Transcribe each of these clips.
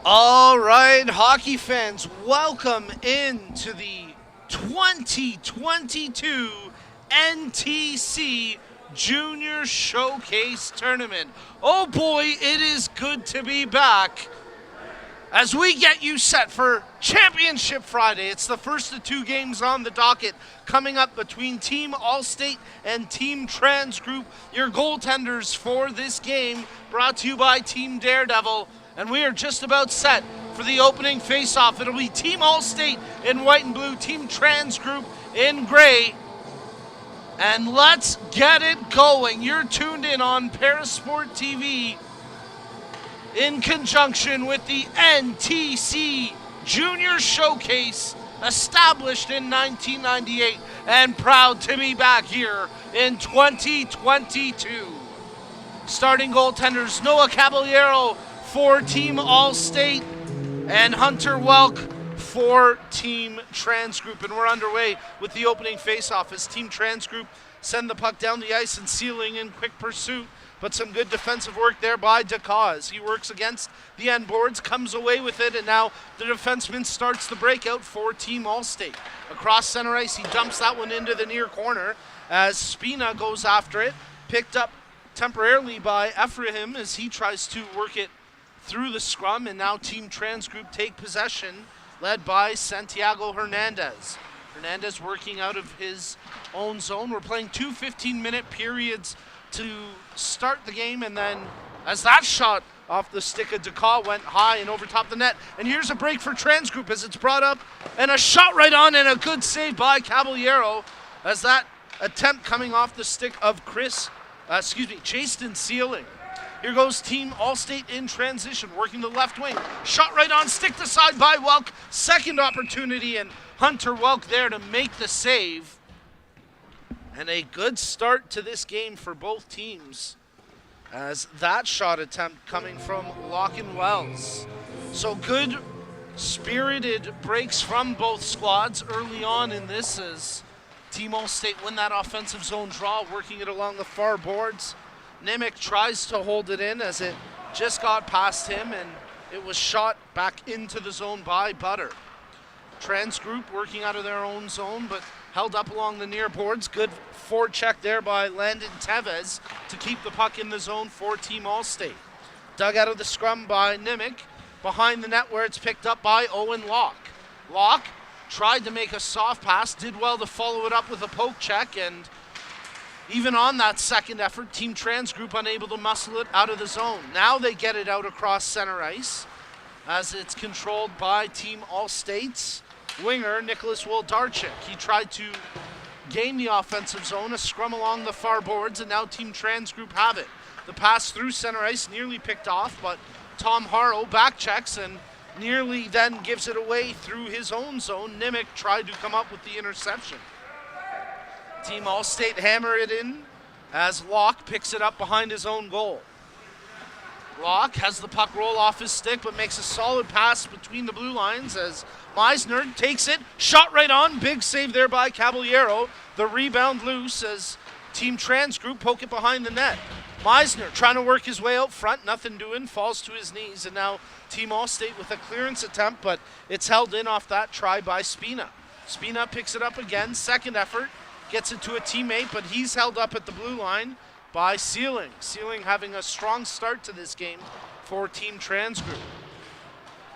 All right, hockey fans, welcome into the 2022 NTC Junior Showcase Tournament. Oh boy, it is good to be back as we get you set for Championship Friday. It's the first of two games on the docket coming up between Team Allstate and Team Trans Group. Your goaltenders for this game brought to you by Team Daredevil. And we are just about set for the opening face-off. It'll be Team Allstate in white and blue, Team Trans Group in gray. And let's get it going. You're tuned in on Parasport TV in conjunction with the NTC Junior Showcase, established in 1998 and proud to be back here in 2022. Starting goaltenders, Noah Caballero for Team Allstate and Hunter Welk for Team Trans Group. And we're underway with the opening faceoff as Team Trans Group send the puck down the ice and Sealing in quick pursuit. But some good defensive work there by DeCause. He works against the end boards, comes away with it, and now the defenseman starts the breakout for Team Allstate. Across center ice, he dumps that one into the near corner as Spina goes after it. Picked up temporarily by Ephraim as he tries to work it through the scrum, and now Team Trans Group take possession, led by Santiago Hernandez. Hernandez working out of his own zone. We're playing two 15-minute periods to start the game, and then as that shot off the stick of DeCaw went high and over top the net, and here's a break for Trans Group as it's brought up, and a shot right on, and a good save by Caballero as that attempt coming off the stick of Chasten Sealing. Here goes Team Allstate in transition, working the left wing. Shot right on, stick to side by Welk. Second opportunity, and Hunter Welk there to make the save. And a good start to this game for both teams, as that shot attempt coming from Lockin Wells. So good spirited breaks from both squads early on in this as Team Allstate win that offensive zone draw, working it along the far boards. Nimick tries to hold it in as it just got past him, and it was shot back into the zone by Butter. Trans Group working out of their own zone, but held up along the near boards. Good forecheck there by Landon Tevez to keep the puck in the zone for Team Allstate. Dug out of the scrum by Nimick, behind the net where it's picked up by Owen Locke. Locke tried to make a soft pass, did well to follow it up with a poke check, and even on that second effort, Team Trans Group unable to muscle it out of the zone. Now they get it out across center ice as it's controlled by Team Allstate's winger, Nicholas Woldarchik. He tried to gain the offensive zone, a scrum along the far boards, and now Team Trans Group have it. The pass through center ice nearly picked off, but Tom Harrow back checks and nearly then gives it away through his own zone. Nimick tried to come up with the interception. Team Allstate hammer it in as Locke picks it up behind his own goal. Locke has the puck roll off his stick, but makes a solid pass between the blue lines as Meisner takes it, shot right on, big save there by Caballero. The rebound loose as Team Trans Group poke it behind the net. Meisner trying to work his way out front, nothing doing, falls to his knees, and now Team Allstate with a clearance attempt, but it's held in off that try by Spina. Spina picks it up again, second effort. Gets it to a teammate, but he's held up at the blue line by Sealing. Sealing having a strong start to this game for Team Trans Group.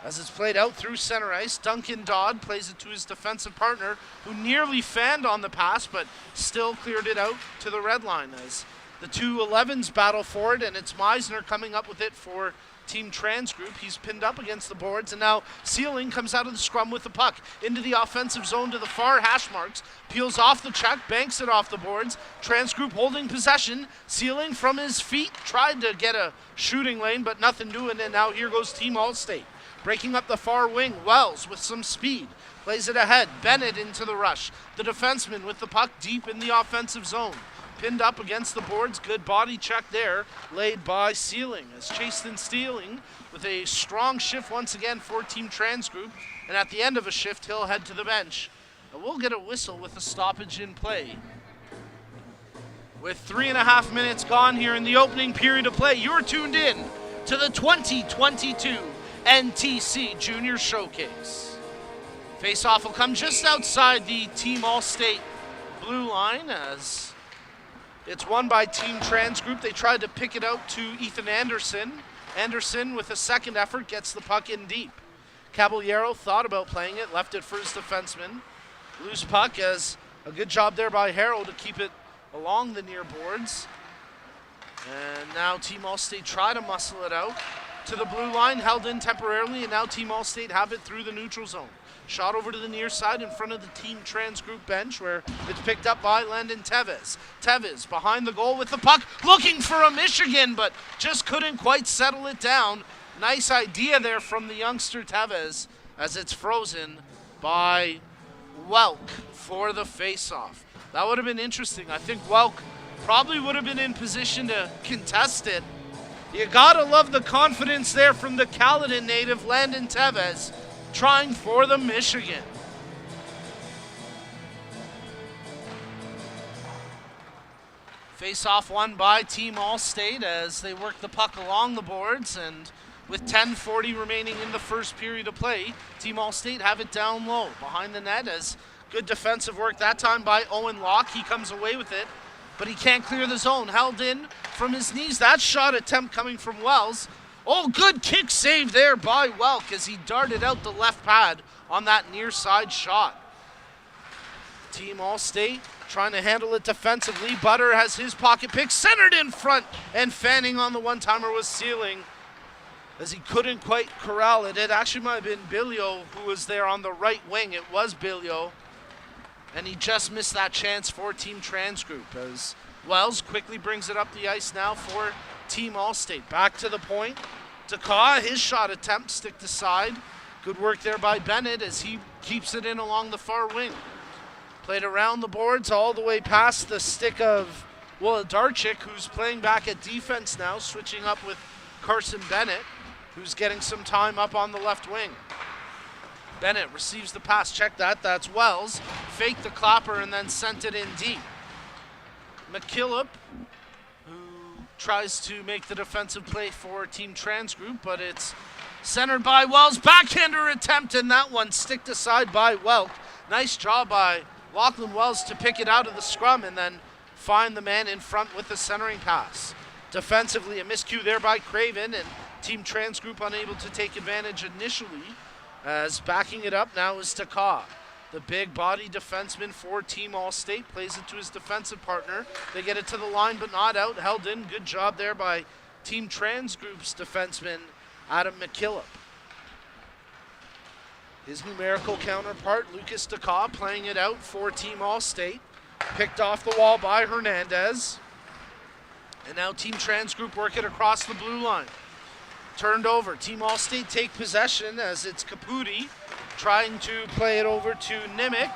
As it's played out through center ice, Duncan Dodd plays it to his defensive partner, who nearly fanned on the pass, but still cleared it out to the red line as the two 11s battle for it, and it's Meisner coming up with it for Team Trans Group. He's pinned up against the boards, and now Sealing comes out of the scrum with the puck into the offensive zone to the far hash marks, peels off the check, banks it off the boards. Trans Group holding possession. Sealing from his feet tried to get a shooting lane, but nothing doing, and now here goes Team Allstate. Breaking up the far wing, Wells with some speed. Plays it ahead, Bennett into the rush. The defenseman with the puck deep in the offensive zone. Pinned up against the boards, good body check there, laid by Sealing. As Chasten Sealing with a strong shift once again for Team Trans Group, and at the end of a shift, he'll head to the bench. And we'll get a whistle with a stoppage in play. With 3.5 minutes gone here in the opening period of play, you're tuned in to the 2022 NTC Junior Showcase. Face-off will come just outside the Team All-State blue line as it's won by Team Trans Group. They tried to pick it out to Ethan Anderson. Anderson, with a second effort, gets the puck in deep. Caballero thought about playing it, left it for his defenseman. Loose puck as a good job there by Harrow to keep it along the near boards. And now Team All-State try to muscle it out to the blue line, held in temporarily, and now Team All-State have it through the neutral zone. Shot over to the near side in front of the Team Trans Group bench where it's picked up by Landon Tevez. Tevez behind the goal with the puck, looking for a Michigan, but just couldn't quite settle it down. Nice idea there from the youngster Tevez as it's frozen by Welk for the face-off. That would have been interesting. I think Welk probably would have been in position to contest it. You gotta love the confidence there from the Caledon native, Landon Tevez, trying for the Michigan. Face-off won by Team All-State as they work the puck along the boards, and with 10:40 remaining in the first period of play, Team All-State have it down low behind the net as good defensive work that time by Owen Locke. He comes away with it, but he can't clear the zone. Held in from his knees. That shot attempt coming from Wells. Oh, good kick save there by Welk as he darted out the left pad on that near side shot. Team All-State trying to handle it defensively. Butter has his pocket pick, centered in front, and fanning on the one-timer was Sealing as he couldn't quite corral it. It actually might have been Billio who was there on the right wing. It was Billio, and he just missed that chance for Team Trans Group as Wells quickly brings it up the ice now for Team All-State. Back to the point. Dakaw, his shot attempt, stick to side. Good work there by Bennett as he keeps it in along the far wing. Played around the boards all the way past the stick of Wolodarczyk, who's playing back at defense now, switching up with Carson Bennett, who's getting some time up on the left wing. Bennett receives the pass. Check that. That's Wells. Faked the clapper and then sent it in deep. McKillop, who tries to make the defensive play for Team Trans Group, but it's centered by Wells. Backhander attempt, and that one sticked aside by Welk. Nice job by Lachlan Wells to pick it out of the scrum and then find the man in front with the centering pass. Defensively, a miscue there by Craven, and Team Trans Group unable to take advantage initially, as backing it up now is Dakaw. The big body defenseman for Team All-State plays it to his defensive partner. They get it to the line but not out. Held in. Good job there by Team Trans Group's defenseman, Adam McKillop. His numerical counterpart, Lucas Dakaw, playing it out for Team All-State. Picked off the wall by Hernandez. And now Team Trans Group work it across the blue line. Turned over. Team All-State take possession as it's Caputi trying to play it over to Nimick.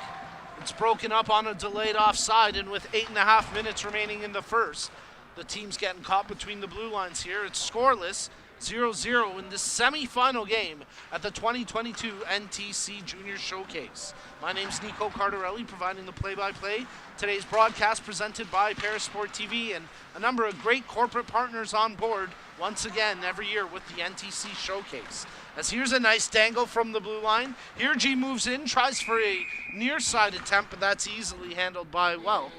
It's broken up on a delayed offside, and with 8.5 minutes remaining in the first, the team's getting caught between the blue lines here. It's scoreless, 0-0 in the semifinal game at the 2022 NTC Junior Showcase. My name's Nico Cardarelli, providing the play-by-play. Today's broadcast presented by Parasport TV and a number of great corporate partners on board once again every year with the NTC Showcase. As here's a nice dangle from the blue line. Here G moves in, tries for a near side attempt, but that's easily handled by Welk.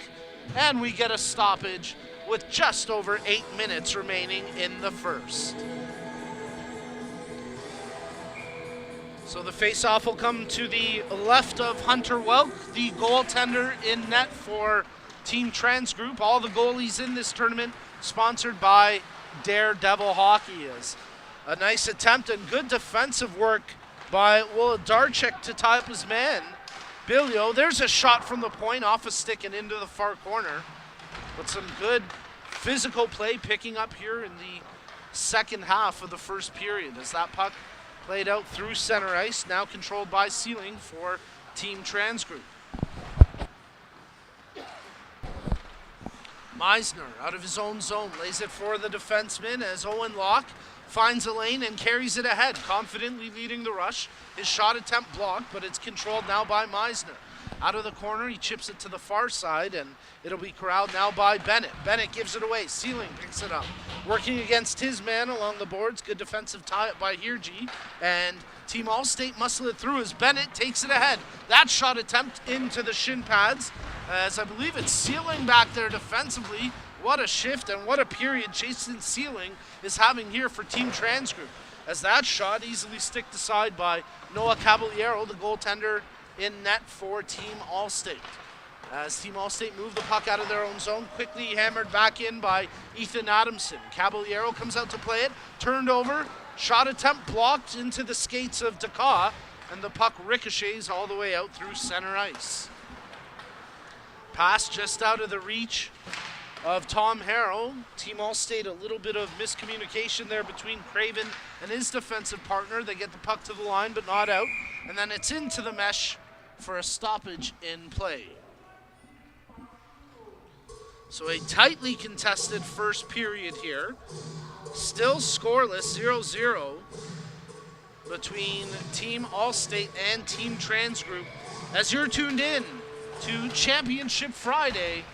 And we get a stoppage with just over 8 minutes remaining in the first. So the face-off will come to the left of Hunter Welk, the goaltender in net for Team Trans Group. All the goalies in this tournament sponsored by Daredevil Hockey. Is a nice attempt and good defensive work by Wolodarczyk to tie up his man. Billio, there's a shot from the point off a stick and into the far corner. But some good physical play picking up here in the second half of the first period as that puck played out through center ice, now controlled by Sealing for Team Trans Group. Meisner out of his own zone lays it for the defenseman as Owen Locke finds a lane and carries it ahead, confidently leading the rush. His shot attempt blocked, but it's controlled now by Meisner. Out of the corner, he chips it to the far side, and it'll be corralled now by Bennett. Bennett gives it away. Sealing picks it up. Working against his man along the boards. Good defensive tie-up by Hirji. And Team Allstate muscle it through as Bennett takes it ahead. That shot attempt into the shin pads, as I believe it's Sealing back there defensively. What a shift and what a period Jason Sealing is having here for Team Transgroup, as that shot easily sticked aside by Noah Caballero, the goaltender, in net for Team Allstate. As Team Allstate move the puck out of their own zone, quickly hammered back in by Ethan Adamson. Caballero comes out to play it, turned over, shot attempt blocked into the skates of Dakar, and the puck ricochets all the way out through center ice. Pass just out of the reach of Tom Harrow. Team Allstate, a little bit of miscommunication there between Craven and his defensive partner. They get the puck to the line, but not out. And then it's into the mesh for a stoppage in play. So a tightly contested first period here. Still scoreless, 0-0 between Team Allstate and Team Transgroup, as you're tuned in to Championship Friday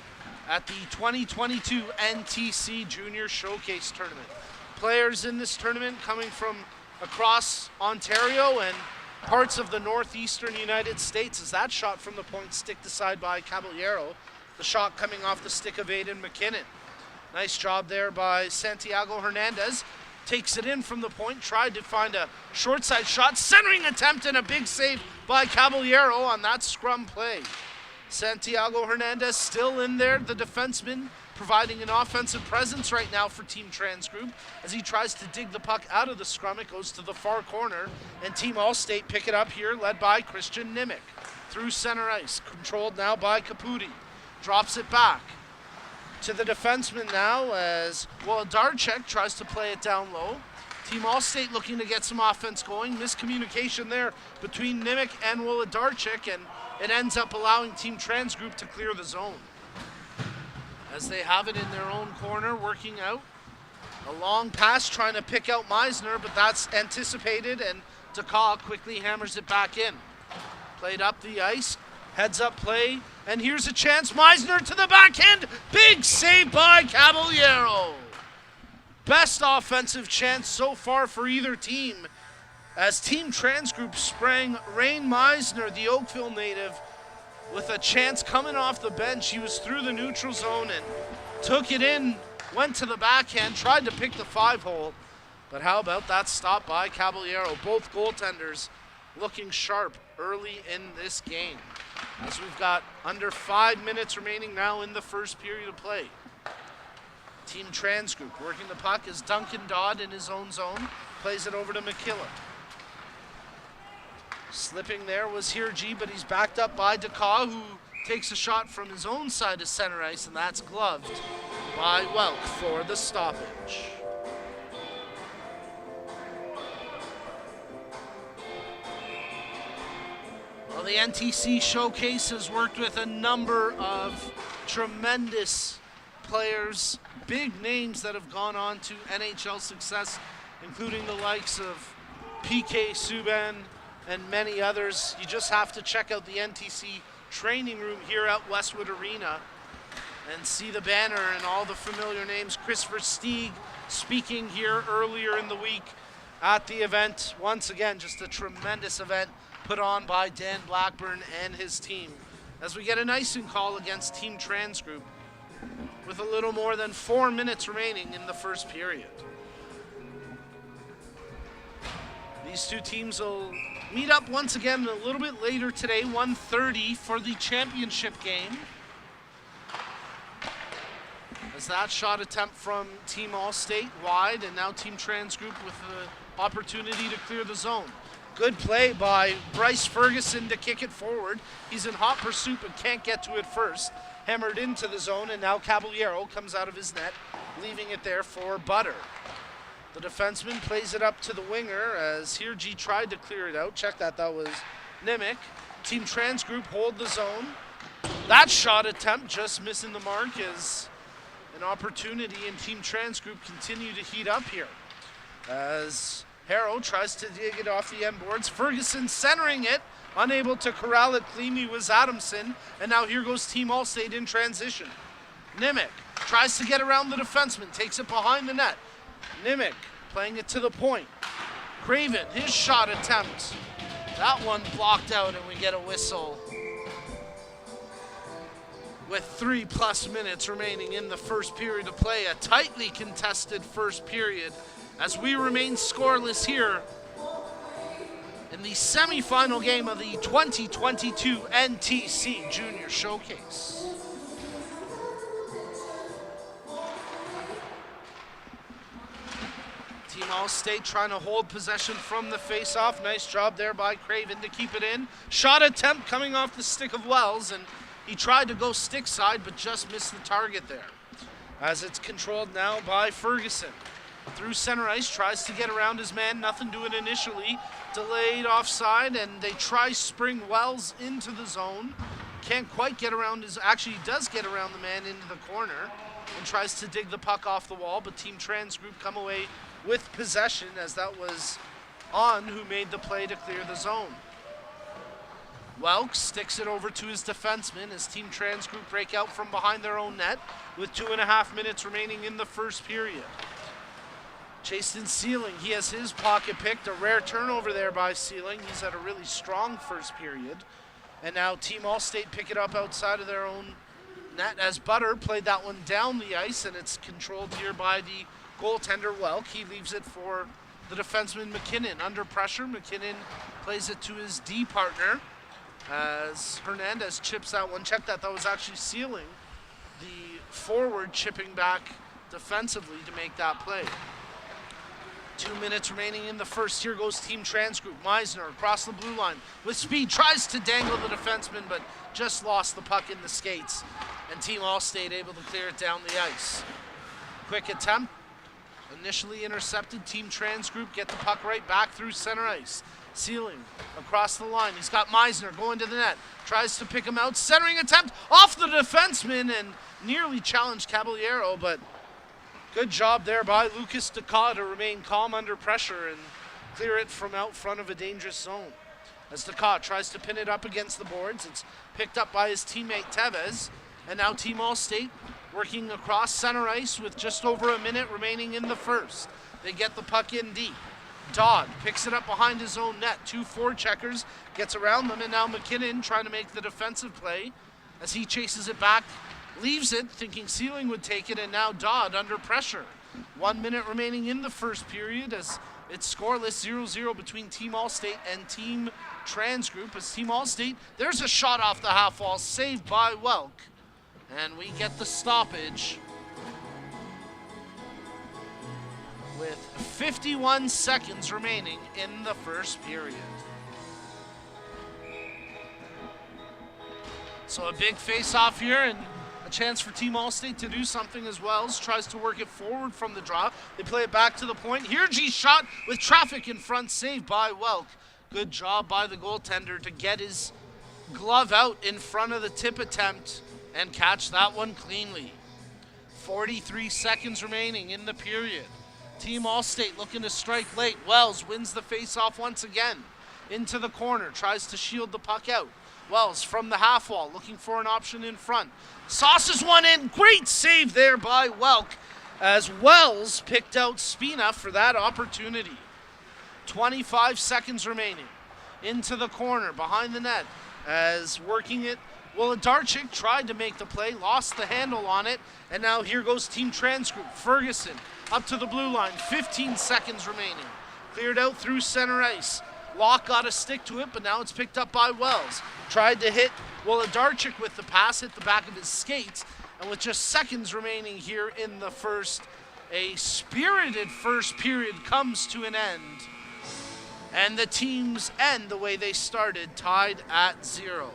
at the 2022 NTC Junior Showcase Tournament. Players in this tournament coming from across Ontario and parts of the northeastern United States, as that shot from the point sticked aside by Caballero. The shot coming off the stick of Aiden McKinnon. Nice job there by Santiago Hernandez. Takes it in from the point, tried to find a short side shot, centering attempt, and a big save by Caballero on that scrum play. Santiago Hernandez still in there, the defenseman, providing an offensive presence right now for Team Transgroup. As he tries to dig the puck out of the scrum, it goes to the far corner, and Team Allstate pick it up here, led by Christian Nimick. Through center ice, controlled now by Caputi. Drops it back to the defenseman now, as Wolodarczyk tries to play it down low. Team Allstate looking to get some offense going. Miscommunication there between Nimick and Wolodarczyk, and it ends up allowing Team Transgroup to clear the zone, as they have it in their own corner, working out. A long pass trying to pick out Meisner, but that's anticipated, and Dakar quickly hammers it back in. Played up the ice, heads up play, and here's a chance. Meisner to the backhand. Big save by Caballero. Best offensive chance so far for either team, as Team Transgroup sprang Rain Meisner, the Oakville native, with a chance coming off the bench. He was through the neutral zone and took it in, went to the backhand, tried to pick the 5-hole. But how about that stop by Caballero? Both goaltenders looking sharp early in this game, as we've got under 5 minutes remaining now in the first period of play. Team Transgroup working the puck as Duncan Dodd in his own zone plays it over to McKillop. Slipping there was Hirji, but he's backed up by Dakar, who takes a shot from his own side of center ice, and that's gloved by Welk for the stoppage. Well, the NTC Showcase has worked with a number of tremendous players, big names that have gone on to NHL success, including the likes of PK Subban and many others. You just have to check out the NTC training room here at Westwood Arena and see the banner and all the familiar names. Christopher Stieg speaking here earlier in the week at the event. Once again, just a tremendous event put on by Dan Blackburn and his team, as we get an icing call against Team Transgroup with a little more than 4 minutes remaining in the first period. These two teams will meet up once again a little bit later today, 1:30, for the championship game. As that shot attempt from Team Allstate wide, and now Team Transgroup with the opportunity to clear the zone. Good play by Bryce Ferguson to kick it forward. He's in hot pursuit but can't get to it first. Hammered into the zone, and now Caballero comes out of his net, leaving it there for Butter. The defenseman plays it up to the winger as Hirji tried to clear it out. Check that, that was Nimick. Team Transgroup hold the zone. That shot attempt just missing the mark as an opportunity, and Team Transgroup continue to heat up here, as Harrow tries to dig it off the end boards. Ferguson centering it, unable to corral it cleanly was Adamson. And now here goes Team Allstate in transition. Nimick tries to get around the defenseman, takes it behind the net. Nimick playing it to the point. Craven, his shot attempt. That one blocked out and we get a whistle. With 3+ minutes remaining in the first period of play, a tightly contested first period as we remain scoreless here in the semifinal game of the 2022 NTC Junior Showcase. Team Allstate trying to hold possession from the face-off. Nice job there by Craven to keep it in. Shot attempt coming off the stick of Wells, and he tried to go stick side but just missed the target there. As it's controlled now by Ferguson. Through center ice, tries to get around his man, nothing doing initially. Delayed offside, and they try spring Wells into the zone. Can't quite get around his, actually he does get around the man into the corner and tries to dig the puck off the wall, but Team Trans Group come away with possession as that was On who made the play to clear the zone. Welk sticks it over to his defenseman as Team Trans Group break out from behind their own net with 2.5 minutes remaining in the first period. Chasten Sealing, he has his pocket picked. A rare turnover there by Sealing. He's had a really strong first period. And now Team Allstate pick it up outside of their own net as Butter played that one down the ice, and it's controlled here by the goaltender Welk. He leaves it for the defenseman McKinnon. Under pressure, McKinnon plays it to his D partner as Hernandez chips that one. Check that, that was actually Sealing, the forward, chipping back defensively to make that play. 2 minutes remaining in the first. Here goes Team Trans Group. Meisner across the blue line with speed, tries to dangle the defenseman, but just lost the puck in the skates. And Team Allstate able to clear it down the ice. Quick attempt, initially intercepted. Team Trans Group get the puck right back through center ice. Sealing across the line. He's got Meisner going to the net. Tries to pick him out. Centering attempt off the defenseman and nearly challenged Caballero, but good job there by Lucas Deca to remain calm under pressure and clear it from out front of a dangerous zone. As Deca tries to pin it up against the boards, it's picked up by his teammate Tevez. And now Team Allstate working across center ice with just over a minute remaining in the first. They get the puck in deep. Dodd picks it up behind his own net. 2 forecheckers, gets around them, and now McKinnon trying to make the defensive play as he chases it back. Leaves it, thinking Sealing would take it, and now Dodd under pressure. 1 minute remaining in the first period as it's scoreless 0-0 between Team Allstate and Team Trans Group. As Team Allstate, there's a shot off the half wall, saved by Welk. And we get the stoppage with 51 seconds remaining in the first period. So a big face-off here, and a chance for Team Allstate to do something as well. Tries to work it forward from the draw. They play it back to the point. Hirji's shot with traffic in front, saved by Welk. Good job by the goaltender to get his glove out in front of the tip attempt and catch that one cleanly. 43 seconds remaining in the period. Team Allstate looking to strike late. Wells wins the face-off once again. Into the corner, tries to shield the puck out. Wells from the half wall, looking for an option in front. Sauces one in, great save there by Welk, as Wells picked out Spina for that opportunity. 25 seconds remaining. Into the corner, behind the net, as working it. Wolodarczyk tried to make the play, lost the handle on it, and now here goes Team Trans Group. Ferguson up to the blue line, 15 seconds remaining. Cleared out through center ice. Locke got a stick to it, but now it's picked up by Wells. Tried to hit Wolodarczyk with the pass, hit the back of his skates, and with just seconds remaining here in the first, a spirited first period comes to an end. And the teams end the way they started, tied at 0.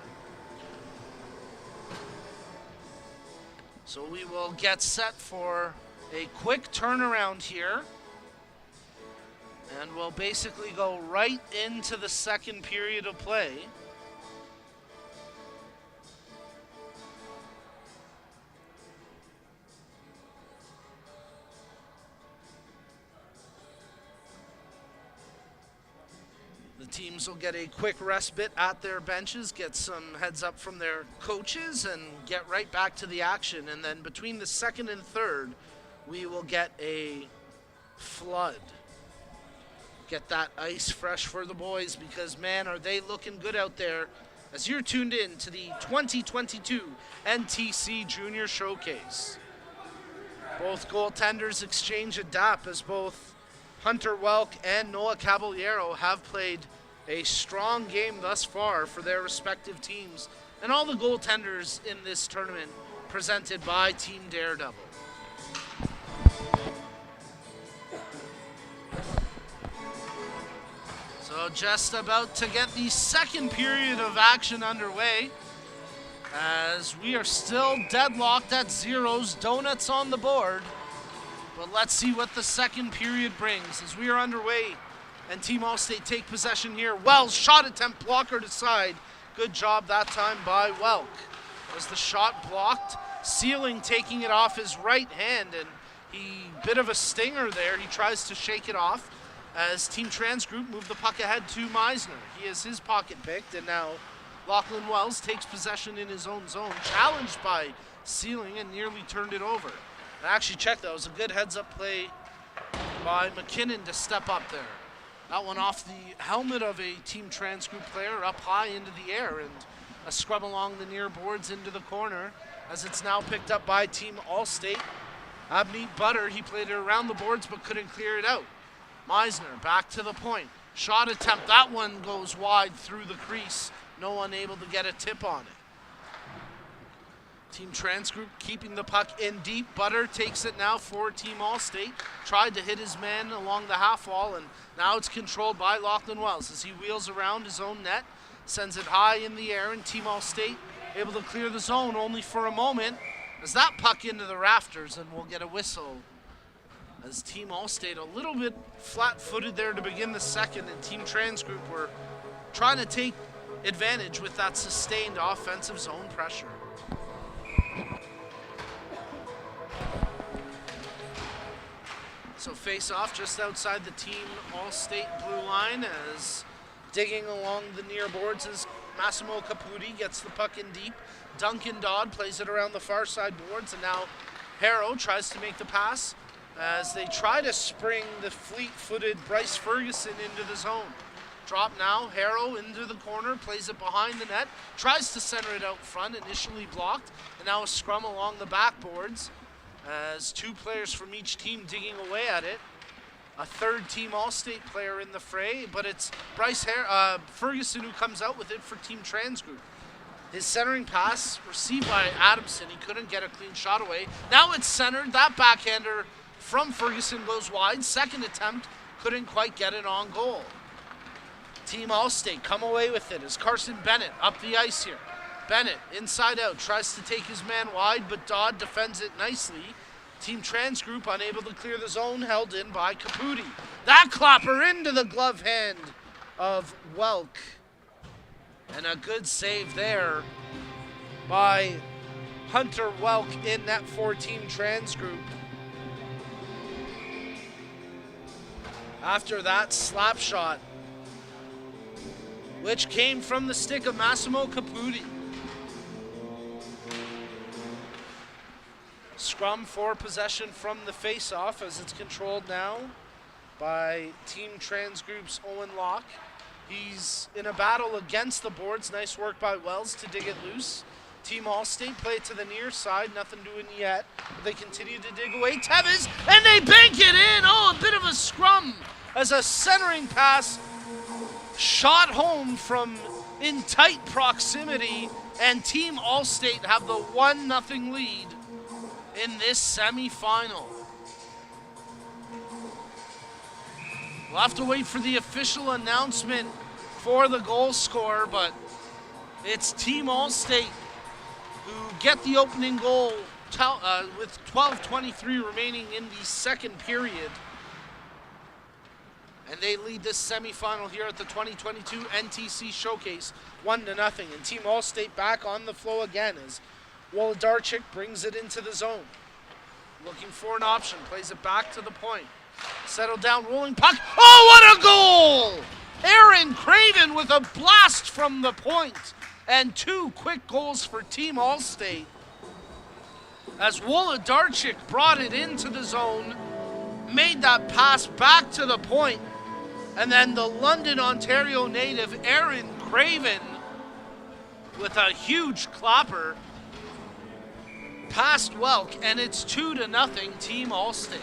So we will get set for a quick turnaround here. And we'll basically go right into the second period of play. Teams will get a quick respite at their benches, get some heads up from their coaches, and get right back to the action. And then between the second and third, we will get a flood. Get that ice fresh for the boys because, man, are they looking good out there as you're tuned in to the 2022 NTC Junior Showcase. Both goaltenders exchange a dap as both Hunter Welk and Noah Caballero have played a strong game thus far for their respective teams, and all the goaltenders in this tournament presented by Team Daredevil. So just about to get the second period of action underway as we are still deadlocked at zeros, donuts on the board. But let's see what the second period brings as we are underway and Team Allstate take possession here. Wells, shot attempt, blockered aside. Good job that time by Welk. Was the shot blocked? Sealing taking it off his right hand, and bit of a stinger there. He tries to shake it off as Team Trans Group move the puck ahead to Meisner. He has his pocket picked, and now Lachlan Wells takes possession in his own zone, challenged by Sealing and nearly turned it over. And actually, check that. It was a good heads-up play by McKinnon to step up there. That one off the helmet of a Team Trans Group player up high into the air, and a scrub along the near boards into the corner as it's now picked up by Team Allstate. Abneet Butter, he played it around the boards but couldn't clear it out. Meisner back to the point. Shot attempt, that one goes wide through the crease. No one able to get a tip on it. Team Trans Group keeping the puck in deep. Butter takes it now for Team Allstate. Tried to hit his man along the half wall, and now it's controlled by Lachlan Wells as he wheels around his own net, sends it high in the air, and Team Allstate able to clear the zone only for a moment as that puck into the rafters, and we'll get a whistle as Team Allstate a little bit flat-footed there to begin the second, and Team Trans Group were trying to take advantage with that sustained offensive zone pressure. So face off just outside the Team Allstate blue line as digging along the near boards as Massimo Caputi gets the puck in deep. Duncan Dodd plays it around the far side boards, and now Harrow tries to make the pass as they try to spring the fleet-footed Bryce Ferguson into the zone. Drop now, Harrow into the corner, plays it behind the net, tries to center it out front, initially blocked, and now a scrum along the backboards as two players from each team digging away at it. A third Team Allstate player in the fray, but it's Bryce Ferguson who comes out with it for Team Trans Group. His centering pass received by Adamson. He couldn't get a clean shot away. Now it's centered. That backhander from Ferguson goes wide. Second attempt, couldn't quite get it on goal. Team Allstate come away with it as Carson Bennett up the ice here. Bennett inside out, tries to take his man wide, but Dodd defends it nicely. Team Trans Group unable to clear the zone, held in by Caputi. That clapper into the glove hand of Welk. And a good save there by Hunter Welk in net for Team Trans Group. After that slap shot, which came from the stick of Massimo Caputi. Scrum for possession from the face-off as it's controlled now by Team Trans Group's Owen Locke. He's in a battle against the boards. Nice work by Wells to dig it loose. Team Allstate play it to the near side. Nothing doing yet. But they continue to dig away. Tevez, and they bank it in. Oh, a bit of a scrum as a centering pass shot home from in tight proximity. And Team Allstate have the 1-0 lead in this semifinal. We'll have to wait for the official announcement for the goal scorer, but it's Team Allstate who get the opening goal with 12:23 remaining in the second period. And they lead this semifinal here at the 2022 NTC Showcase 1-0. And Team Allstate back on the flow again as Wolodarczyk brings it into the zone. Looking for an option, plays it back to the point. Settled down, rolling puck. Oh, what a goal Aaron Craven with a blast from the point. And 2 quick goals for Team Allstate. As Wolodarczyk brought it into the zone, made that pass back to the point, and then the London, Ontario native Aaron Craven with a huge clapper past Welk, and it's 2-0 Team Allstate.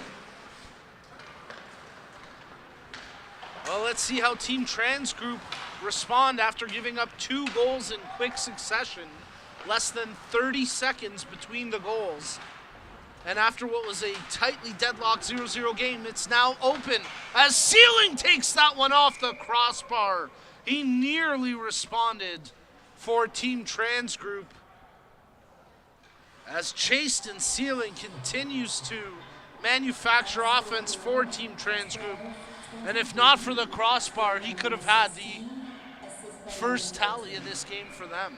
Well, let's see how Team Trans Group respond after giving up 2 goals in quick succession. Less than 30 seconds between the goals. And after what was a tightly deadlocked 0-0 game, it's now open as Sealing takes that one off the crossbar. He nearly responded for Team Trans Group. As Chased and Sealing continues to manufacture offense for Team Trans Group. And if not for the crossbar, he could have had the first tally in this game for them.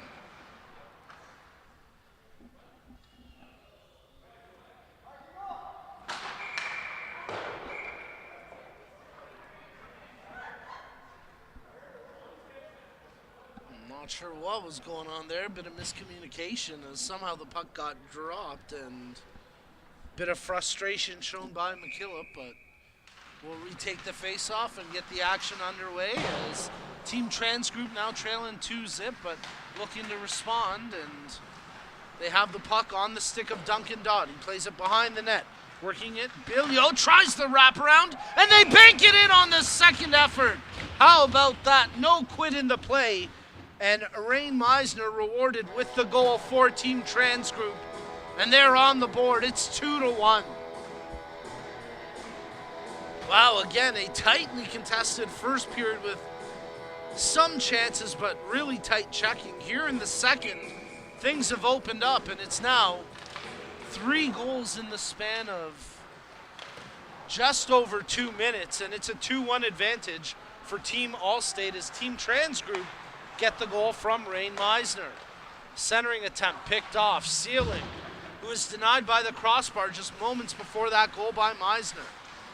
Not sure what was going on there. Bit of miscommunication as somehow the puck got dropped, and bit of frustration shown by McKillop, but we'll retake the face-off and get the action underway as Team Trans Group now trailing 2-0, but looking to respond, and they have the puck on the stick of Duncan Dodd. He plays it behind the net, working it. Bilio tries the wraparound, and they bank it in on the second effort. How about that? No quit in the play. And Rain Meisner rewarded with the goal for Team Trans Group. And they're on the board. It's 2-1. Wow, again, a tightly contested first period with some chances, but really tight checking. Here in the second, things have opened up, and it's now 3 goals in the span of just over 2 minutes, and it's a 2-1 advantage for Team Allstate as Team Trans Group get the goal from Rain Meisner. Centering attempt picked off. Sealing, who was denied by the crossbar just moments before that goal by Meisner.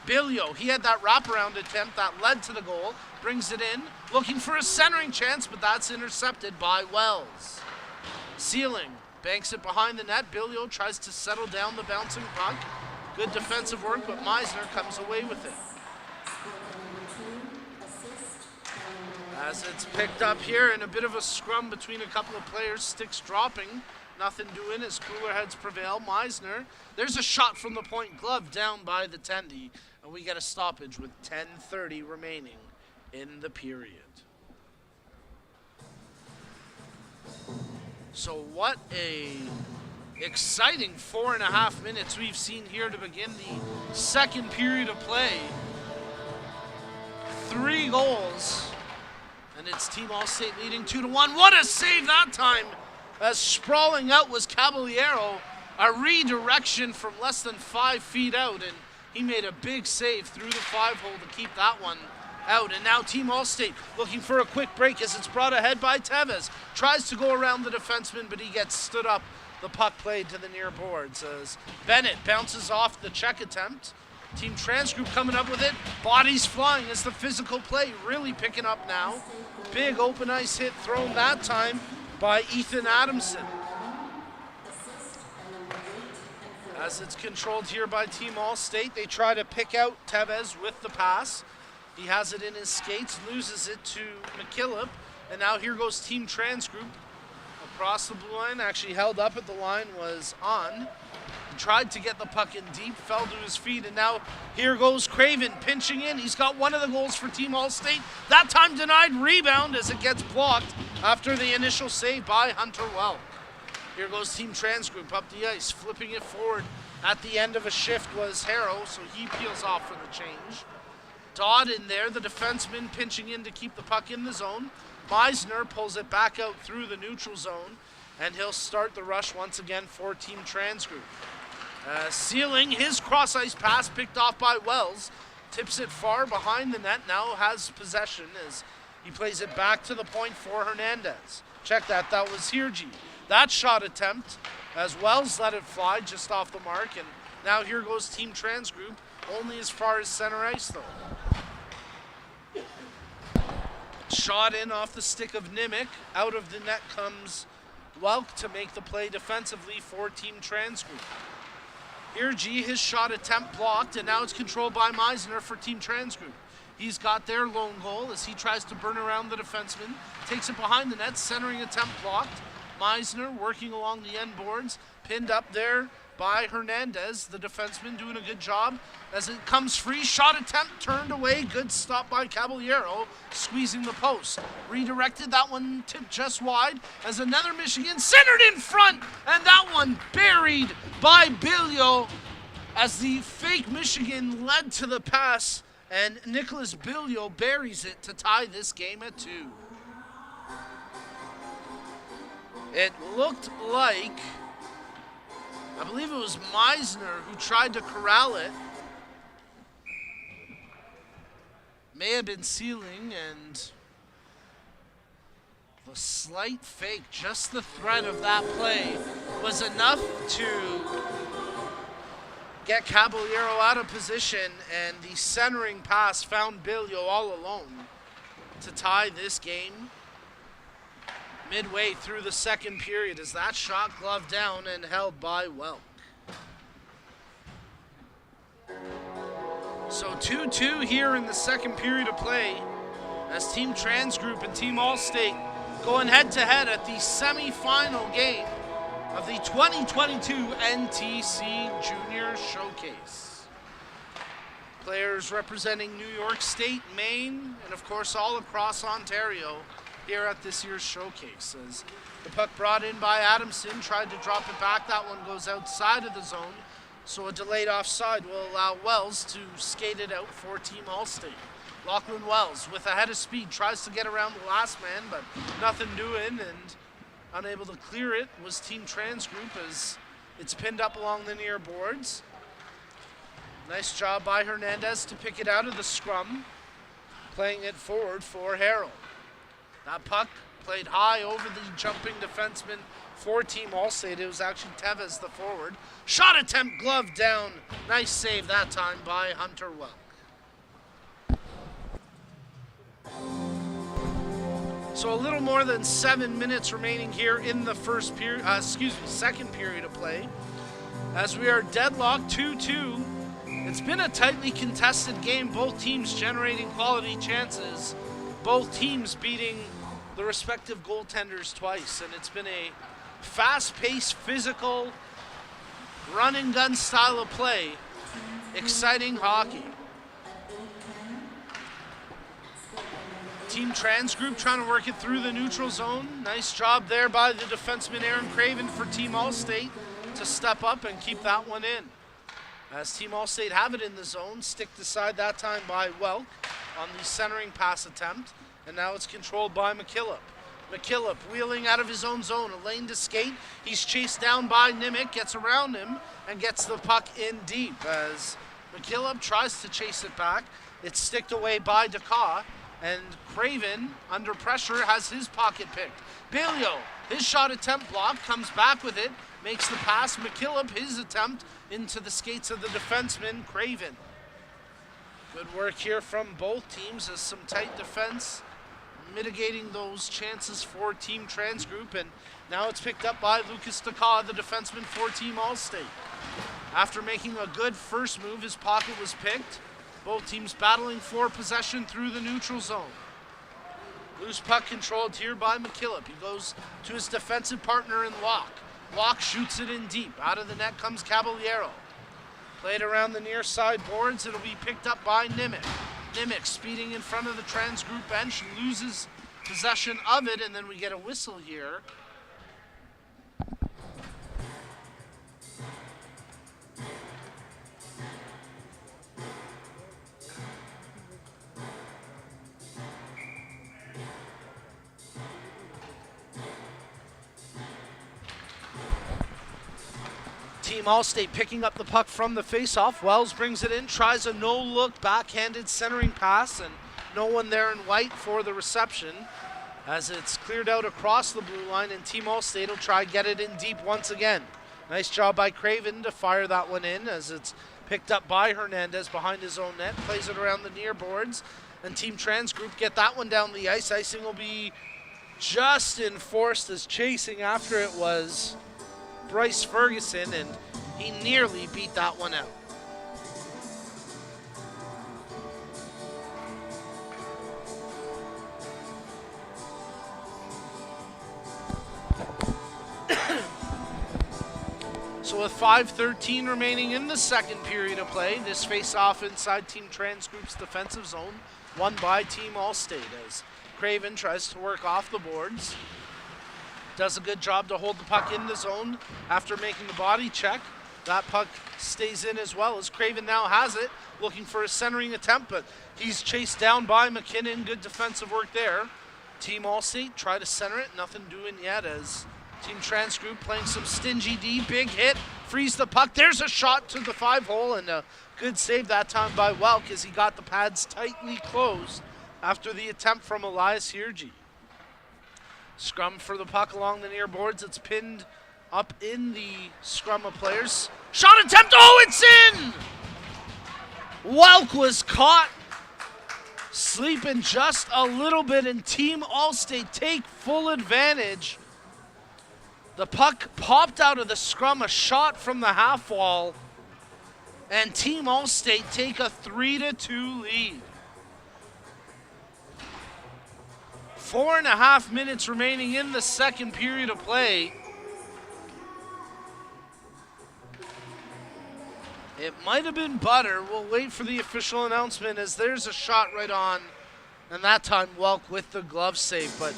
Bilio, he had that wraparound attempt that led to the goal, brings it in, looking for a centering chance, but that's intercepted by Wells. Sealing banks it behind the net. Bilio tries to settle down the bouncing puck. Good defensive work, but Meisner comes away with it. As it's picked up here in a bit of a scrum between a couple of players, sticks dropping, nothing doing as cooler heads prevail. Meisner, there's a shot from the point, glove down by the Tendy, and we get a stoppage with 10:30 remaining in the period. So what a exciting 4.5 minutes we've seen here to begin the second period of play. 3 goals. And it's Team Allstate leading 2-1. What a save that time! As sprawling out was Caballero. A redirection from less than 5 feet out, and he made a big save through the 5-hole to keep that one out. And now Team Allstate looking for a quick break as it's brought ahead by Tevez. Tries to go around the defenseman, but he gets stood up. The puck played to the near boards as Bennett bounces off the check attempt. Team Trans Group coming up with it. Bodies flying as the physical play really picking up now. Big open ice hit thrown that time by Ethan Adamson. As it's controlled here by Team Allstate, they try to pick out Tevez with the pass. He has it in his skates, loses it to McKillop, and now here goes Team Trans Group across the blue line. Actually held up at the line, was on. Tried to get the puck in deep, fell to his feet, and now here goes Craven pinching in. He's got one of the goals for Team Allstate. That time denied rebound as it gets blocked after the initial save by Hunter Welk. Here goes Team Trans Group up the ice, flipping it forward. At the end of a shift was Harrow, so he peels off for the change. Dodd in there, the defenseman pinching in to keep the puck in the zone. Meisner pulls it back out through the neutral zone, and he'll start the rush once again for Team Trans Group. Sealing, his cross-ice pass picked off by Wells. Tips it far behind the net, now has possession as he plays it back to the point for Hernandez. Check that was Hirji. That shot attempt as Wells let it fly just off the mark, and now here goes Team Trans Group, only as far as center ice though. Shot in off the stick of Nimick. Out of the net comes Welk to make the play defensively for Team Transgroup. Here, his shot attempt blocked, and now it's controlled by Meisner for Team Transgroup. He's got their lone goal as he tries to burn around the defenseman. Takes it behind the net, centering attempt blocked. Meisner working along the end boards, pinned up there by Hernandez, the defenseman doing a good job. As it comes free, shot attempt turned away, good stop by Caballero, squeezing the post. Redirected, that one tipped just wide as another Michigan centered in front, and that one buried by Bilio as the fake Michigan led to the pass, and Nicholas Bilio buries it to tie this game at 2. It looked like, I believe it was Meisner who tried to corral it. May have been Sealing, and the slight fake, just the threat of that play, was enough to get Caballero out of position, and the centering pass found Bilio all alone to tie this game midway through the second period as that shot gloved down and held by Welk. So 2-2 here in the second period of play as Team Transgroup and Team Allstate going head-to-head at the semi-final game of the 2022 NTC Junior Showcase. Players representing New York State, Maine, and of course all across Ontario here at this year's showcase. As the puck brought in by Adamson, tried to drop it back. That one goes outside of the zone, so a delayed offside will allow Wells to skate it out for Team Allstate. Lachlan Wells with a head of speed tries to get around the last man, but nothing doing, and unable to clear it was Team Transgroup as it's pinned up along the near boards. Nice job by Hernandez to pick it out of the scrum, playing it forward for Harrell. That puck played high over the jumping defenseman for Team Allstate. It was actually Tevez, the forward. Shot attempt gloved down. Nice save that time by Hunter Welk. So a little more than 7 minutes remaining here in the second period of play. As we are deadlocked 2-2. It's been a tightly contested game. Both teams generating quality chances. Both teams beating the respective goaltenders twice, and it's been a fast-paced, physical, run-and-gun style of play. Exciting hockey. Team Transgroup trying to work it through the neutral zone. Nice job there by the defenseman Aaron Craven for Team Allstate to step up and keep that one in. As Team Allstate have it in the zone, sticked aside that time by Welk on the centering pass attempt, and now it's controlled by McKillop. McKillop wheeling out of his own zone, a lane to skate. He's chased down by Nimick, gets around him, and gets the puck in deep as McKillop tries to chase it back. It's sticked away by Decaw, and Craven, under pressure, has his pocket picked. Bilio, his shot attempt blocked, comes back with it, makes the pass. McKillop, his attempt into the skates of the defenseman, Craven. Good work here from both teams as some tight defense mitigating those chances for Team Transgroup, and now it's picked up by Lucas Decaw, the defenseman for Team Allstate. After making a good first move, his pocket was picked. Both teams battling for possession through the neutral zone. Loose puck controlled here by McKillop. He goes to his defensive partner in Locke. Locke shoots it in deep. Out of the net comes Caballero. Played around the near side boards. It'll be picked up by Nimick. Nimick speeding in front of the Transgroup bench, loses possession of it, and then we get a whistle here. Team Allstate picking up the puck from the faceoff. Wells brings it in, tries a no-look backhanded centering pass, and no one there in white for the reception as it's cleared out across the blue line, and Team Allstate will try get it in deep once again. Nice job by Craven to fire that one in as it's picked up by Hernandez behind his own net, plays it around the near boards, And Team Trans Group get that one down the ice. Icing will be just enforced as chasing after it was Bryce Ferguson, and he nearly beat that one out. So with 5:13 remaining in the second period of play, this face-off inside Team Trans Group's defensive zone, won by Team Allstate as Craven tries to work off the boards. Does a good job to hold the puck in the zone after making the body check. That puck stays in as well as Craven now has it, looking for a centering attempt, but he's chased down by McKinnon. Good defensive work there. Team Allstate try to center it, nothing doing yet as Team Trans Group playing some stingy D. Big hit, frees the puck. There's a shot to the 5-hole, and a good save that time by Welk as he got the pads tightly closed after the attempt from Elias Hirji. Scrum for the puck along the near boards. It's pinned up in the scrum of players. Shot attempt, oh, it's in! Welk was caught sleeping just a little bit, and Team Allstate take full advantage. The puck popped out of the scrum, a shot from the half wall, and Team Allstate take a 3-2 lead. 4.5 minutes remaining in the second period of play. It might have been Butter. We'll wait for the official announcement as there's a shot right on, and that time Welk with the glove save, but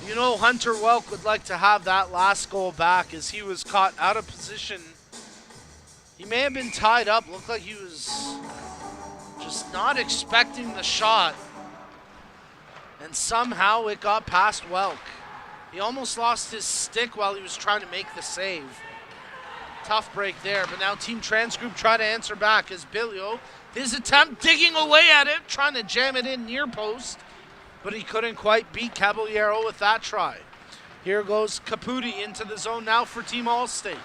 you know Hunter Welk would like to have that last goal back as he was caught out of position. He may have been tied up. Looked like he was just not expecting the shot. And somehow it got past Welk. He almost lost his stick while he was trying to make the save. Tough break there, but now Team Trans Group try to answer back as Billio, his attempt digging away at it, trying to jam it in near post. But he couldn't quite beat Caballero with that try. Here goes Caputi into the zone now for Team Allstate.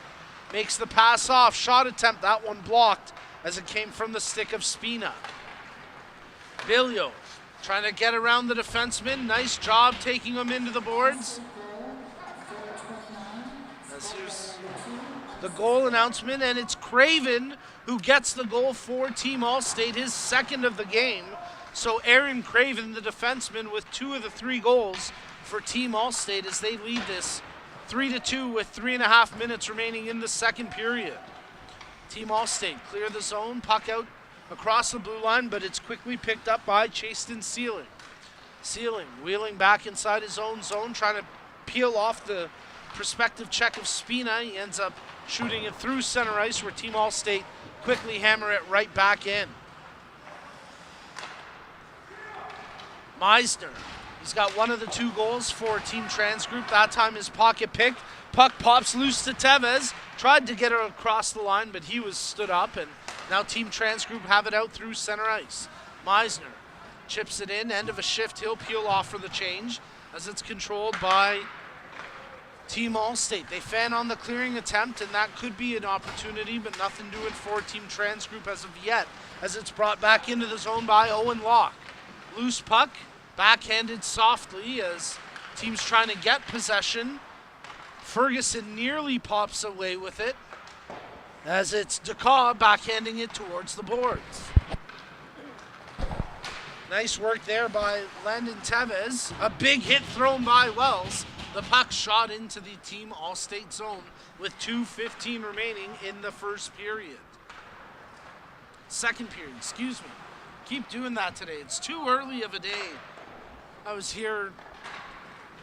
Makes the pass off, shot attempt, that one blocked as it came from the stick of Spina. Billio trying to get around the defenseman. Nice job taking him into the boards. As here's the goal announcement, and it's Craven who gets the goal for Team Allstate, his second of the game. So Aaron Craven, the defenseman, with 2 of the 3 goals for Team Allstate as they lead this 3-2 with 3.5 minutes remaining in the second period. Team Allstate clear the zone, puck out across the blue line, but it's quickly picked up by Chaston Sealing. Sealing wheeling back inside his own zone, trying to peel off the prospective check of Spina. He ends up shooting it through center ice where Team Allstate quickly hammer it right back in. Meisner, he's got 1 of the 2 goals for Team Trans Group. That time his pocket picked. Puck pops loose to Tevez. Tried to get it across the line, but he was stood up, and now Team Trans Group have it out through center ice. Meisner chips it in, end of a shift. He'll peel off for the change as it's controlled by Team Allstate. They fan on the clearing attempt, and that could be an opportunity, but nothing doing for Team Trans Group as of yet, as it's brought back into the zone by Owen Locke. Loose puck, backhanded softly as team's trying to get possession. Ferguson nearly pops away with it as it's Ducas backhanding it towards the boards. Nice work there by Landon Tevez. A big hit thrown by Wells. The puck shot into the Team Allstate zone with 2:15 remaining in the first period. Second period, excuse me. Keep doing that today. It's too early of a day. I was here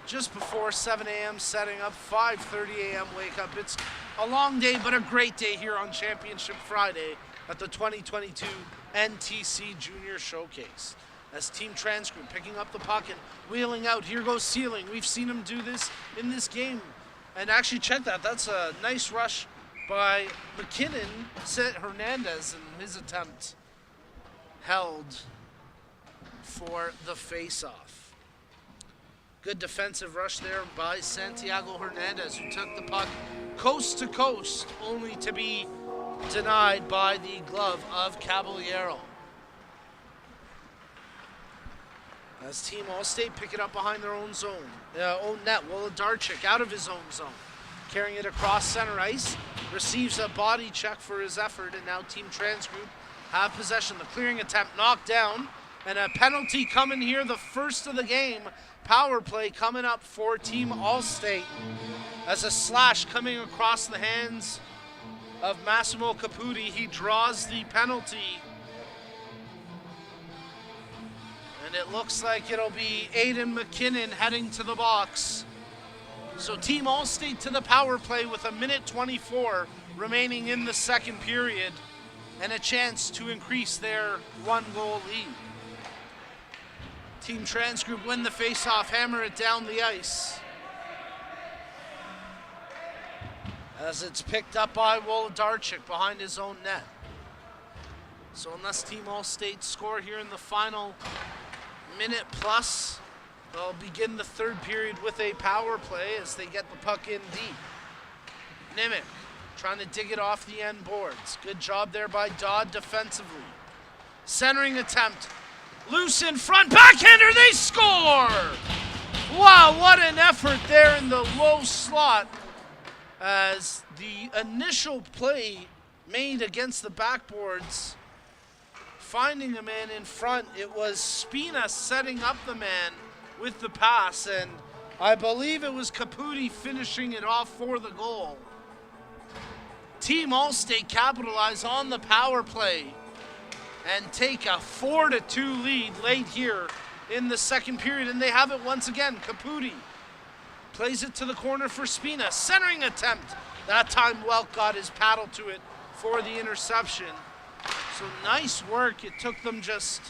just before 7 a.m. setting up, 5:30 a.m. wake up. It's a long day, but a great day here on Championship Friday at the 2022 NTC Junior Showcase. As Team Trans Group picking up the puck and wheeling out. Here goes Sealing. We've seen him do this in this game. And actually, check that. That's a nice rush by McKinnon. Set Hernandez in his attempt held for the face-off. Good defensive rush there by Santiago Hernandez, who took the puck coast to coast, only to be denied by the glove of Caballero. As Team Allstate pick it up behind their own zone. Own net. Wolodarczyk out of his own zone. Carrying it across center ice. Receives a body check for his effort, and now Team Transgroup have possession. The clearing attempt knocked down, and a penalty coming here, the first of the game. Power play coming up for Team Allstate as a slash coming across the hands of Massimo Caputi. He draws the penalty. And it looks like it'll be Aiden McKinnon heading to the box. So Team Allstate to the power play with 1:24 remaining in the second period and a chance to increase their one-goal lead. Team Transgroup win the face-off, hammer it down the ice. As it's picked up by Wolodarczyk behind his own net. So unless Team Allstate score here in the final minute plus, they'll begin the third period with a power play as they get the puck in deep. Nimick trying to dig it off the end boards. Good job there by Dodd defensively. Centering attempt. Loose in front. Backhander. They score! Wow, what an effort there in the low slot. As the initial play made against the backboards, finding a man in front, it was Spina setting up the man with the pass, and I believe it was Caputi finishing it off for the goal. Team Allstate capitalize on the power play and take a 4-2 lead late here in the second period, and they have it once again. Caputi plays it to the corner for Spina. Centering attempt. That time Welk got his paddle to it for the interception. So nice work. It took them just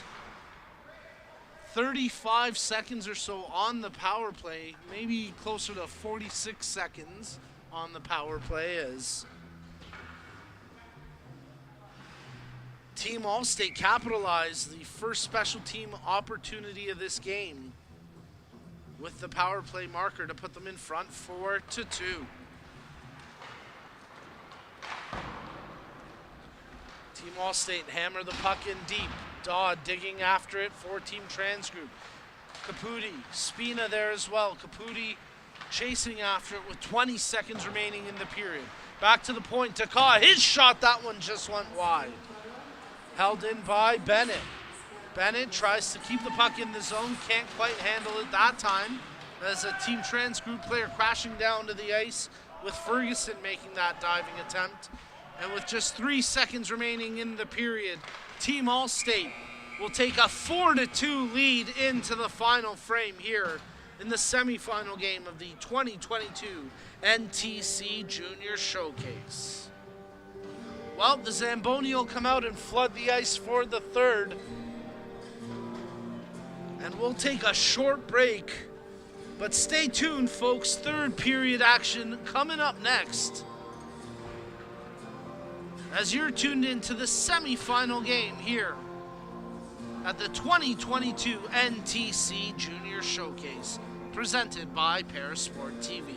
35 seconds or so on the power play, maybe closer to 46 seconds on the power play, as Team Allstate capitalized the first special team opportunity of this game with the power play marker to put them in front 4-2. Team Allstate hammer the puck in deep. Dodd digging after it for Team Transgroup. Caputi, Spina there as well. Caputi chasing after it with 20 seconds remaining in the period. Back to the point, Taka, his shot, that one just went wide. Held in by Bennett. Bennett tries to keep the puck in the zone, can't quite handle it that time, as a Team Transgroup player crashing down to the ice with Ferguson making that diving attempt. And with just 3 seconds remaining in the period, Team Allstate will take a 4-2 lead into the final frame here in the semifinal game of the 2022 NTC Junior Showcase. Well, the Zamboni will come out and flood the ice for the third. And we'll take a short break. But stay tuned, folks. Third period action coming up next, as you're tuned into the semifinal game here at the 2022 NTC Junior Showcase, presented by Parasport TV.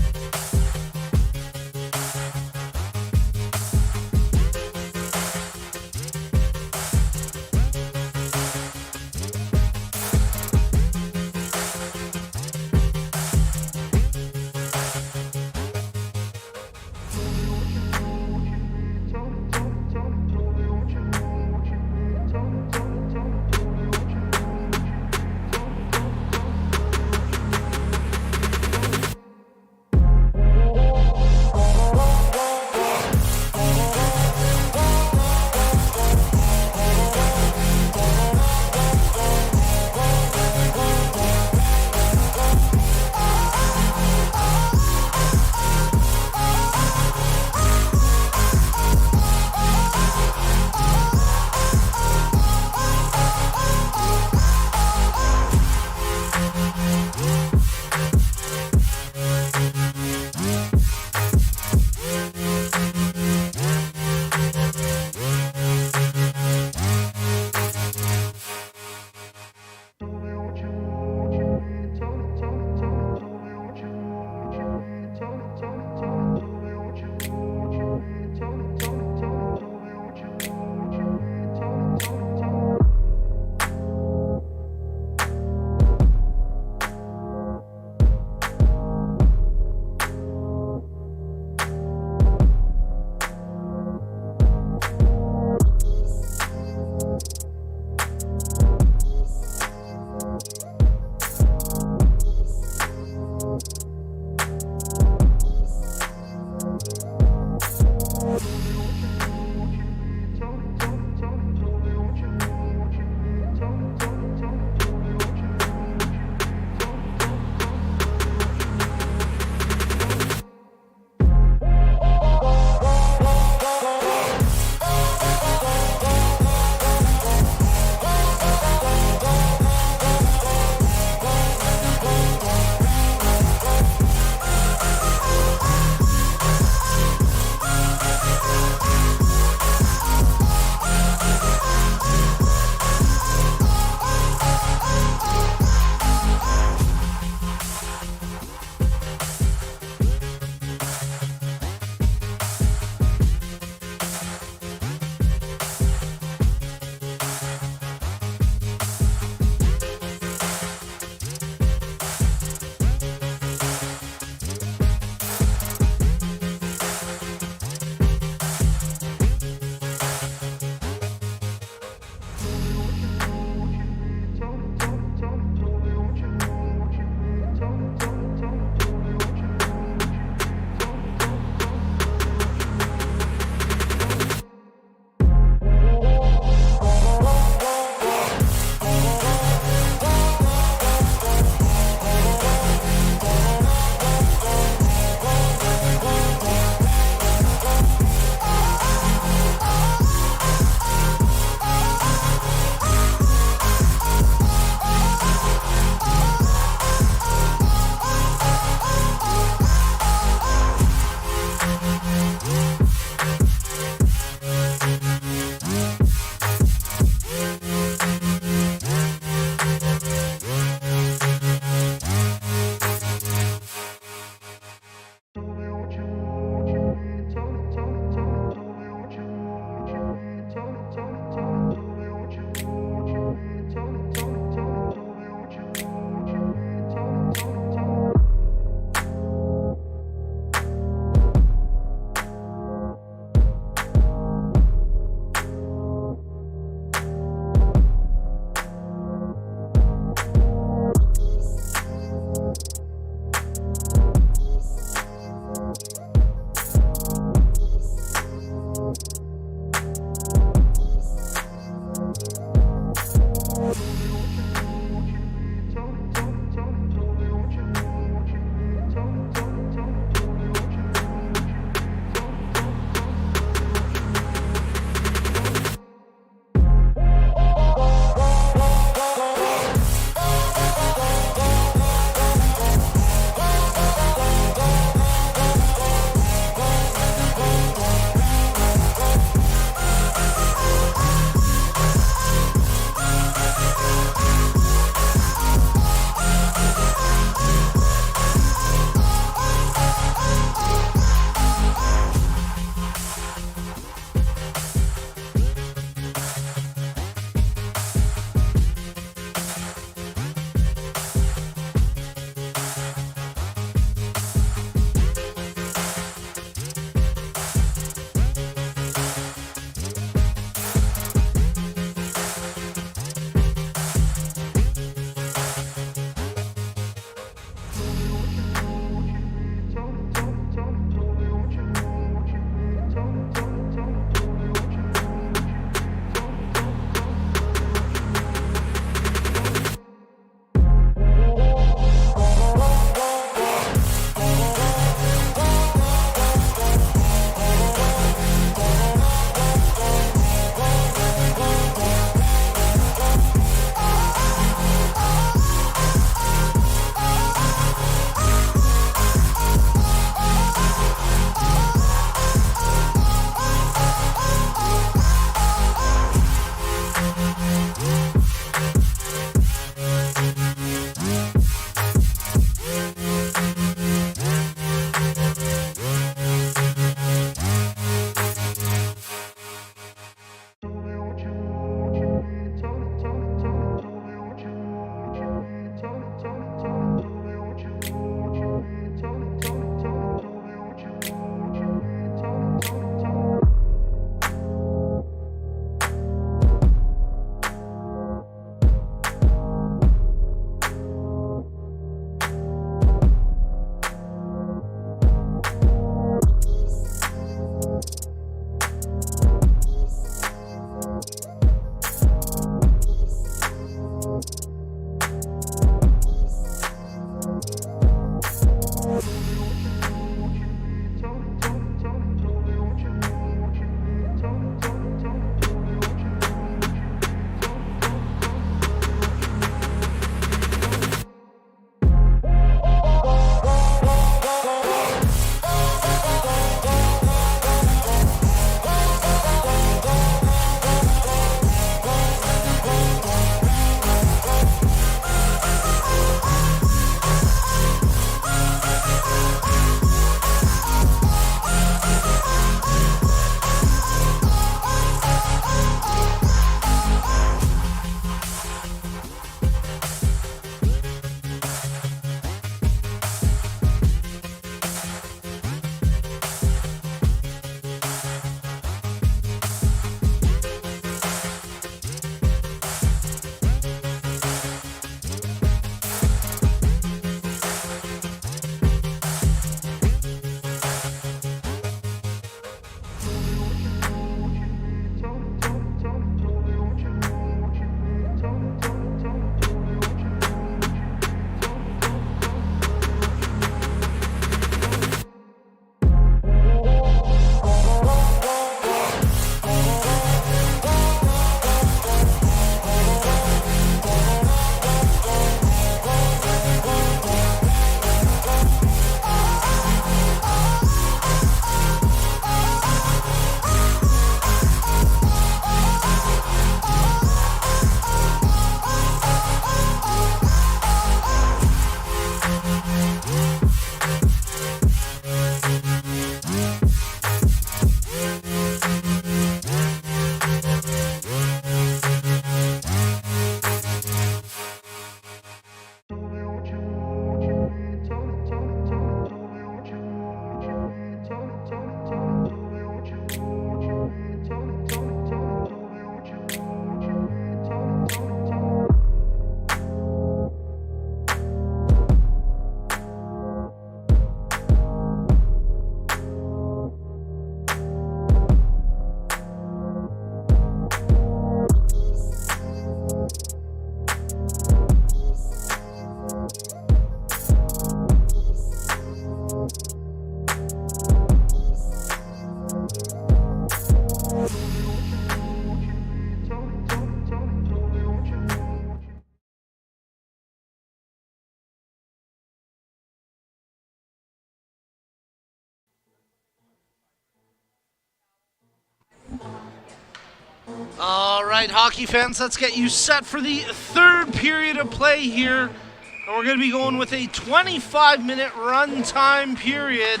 All right, hockey fans, let's get you set for the third period of play here. And we're going to be going with a 25-minute runtime period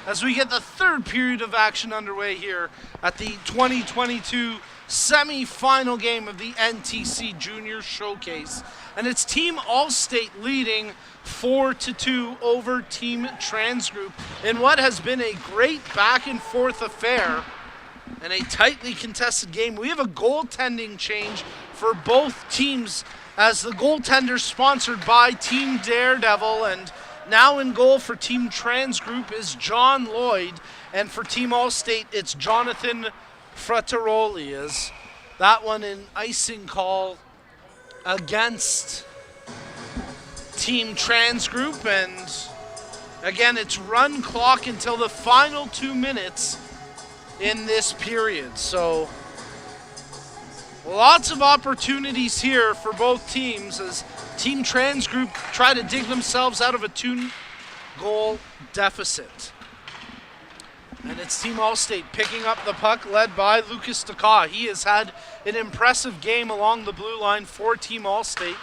as we get the third period of action underway here at the 2022 semi-final game of the NTC Junior Showcase. And it's Team Allstate leading 4-2 over Team Transgroup in what has been a great back-and-forth affair and a tightly contested game. We have a goaltending change for both teams as the goaltender sponsored by Team Daredevil, and now in goal for Team Transgroup is John Lloyd, and for Team Allstate it's Jonathan Frateroli. As that one an icing call against Team Transgroup, and again it's run clock until the final 2 minutes in this period. So lots of opportunities here for both teams as Team Transgroup try to dig themselves out of a 2-goal deficit. And it's Team Allstate picking up the puck, led by Lucas Daka. He has had an impressive game along the blue line for Team Allstate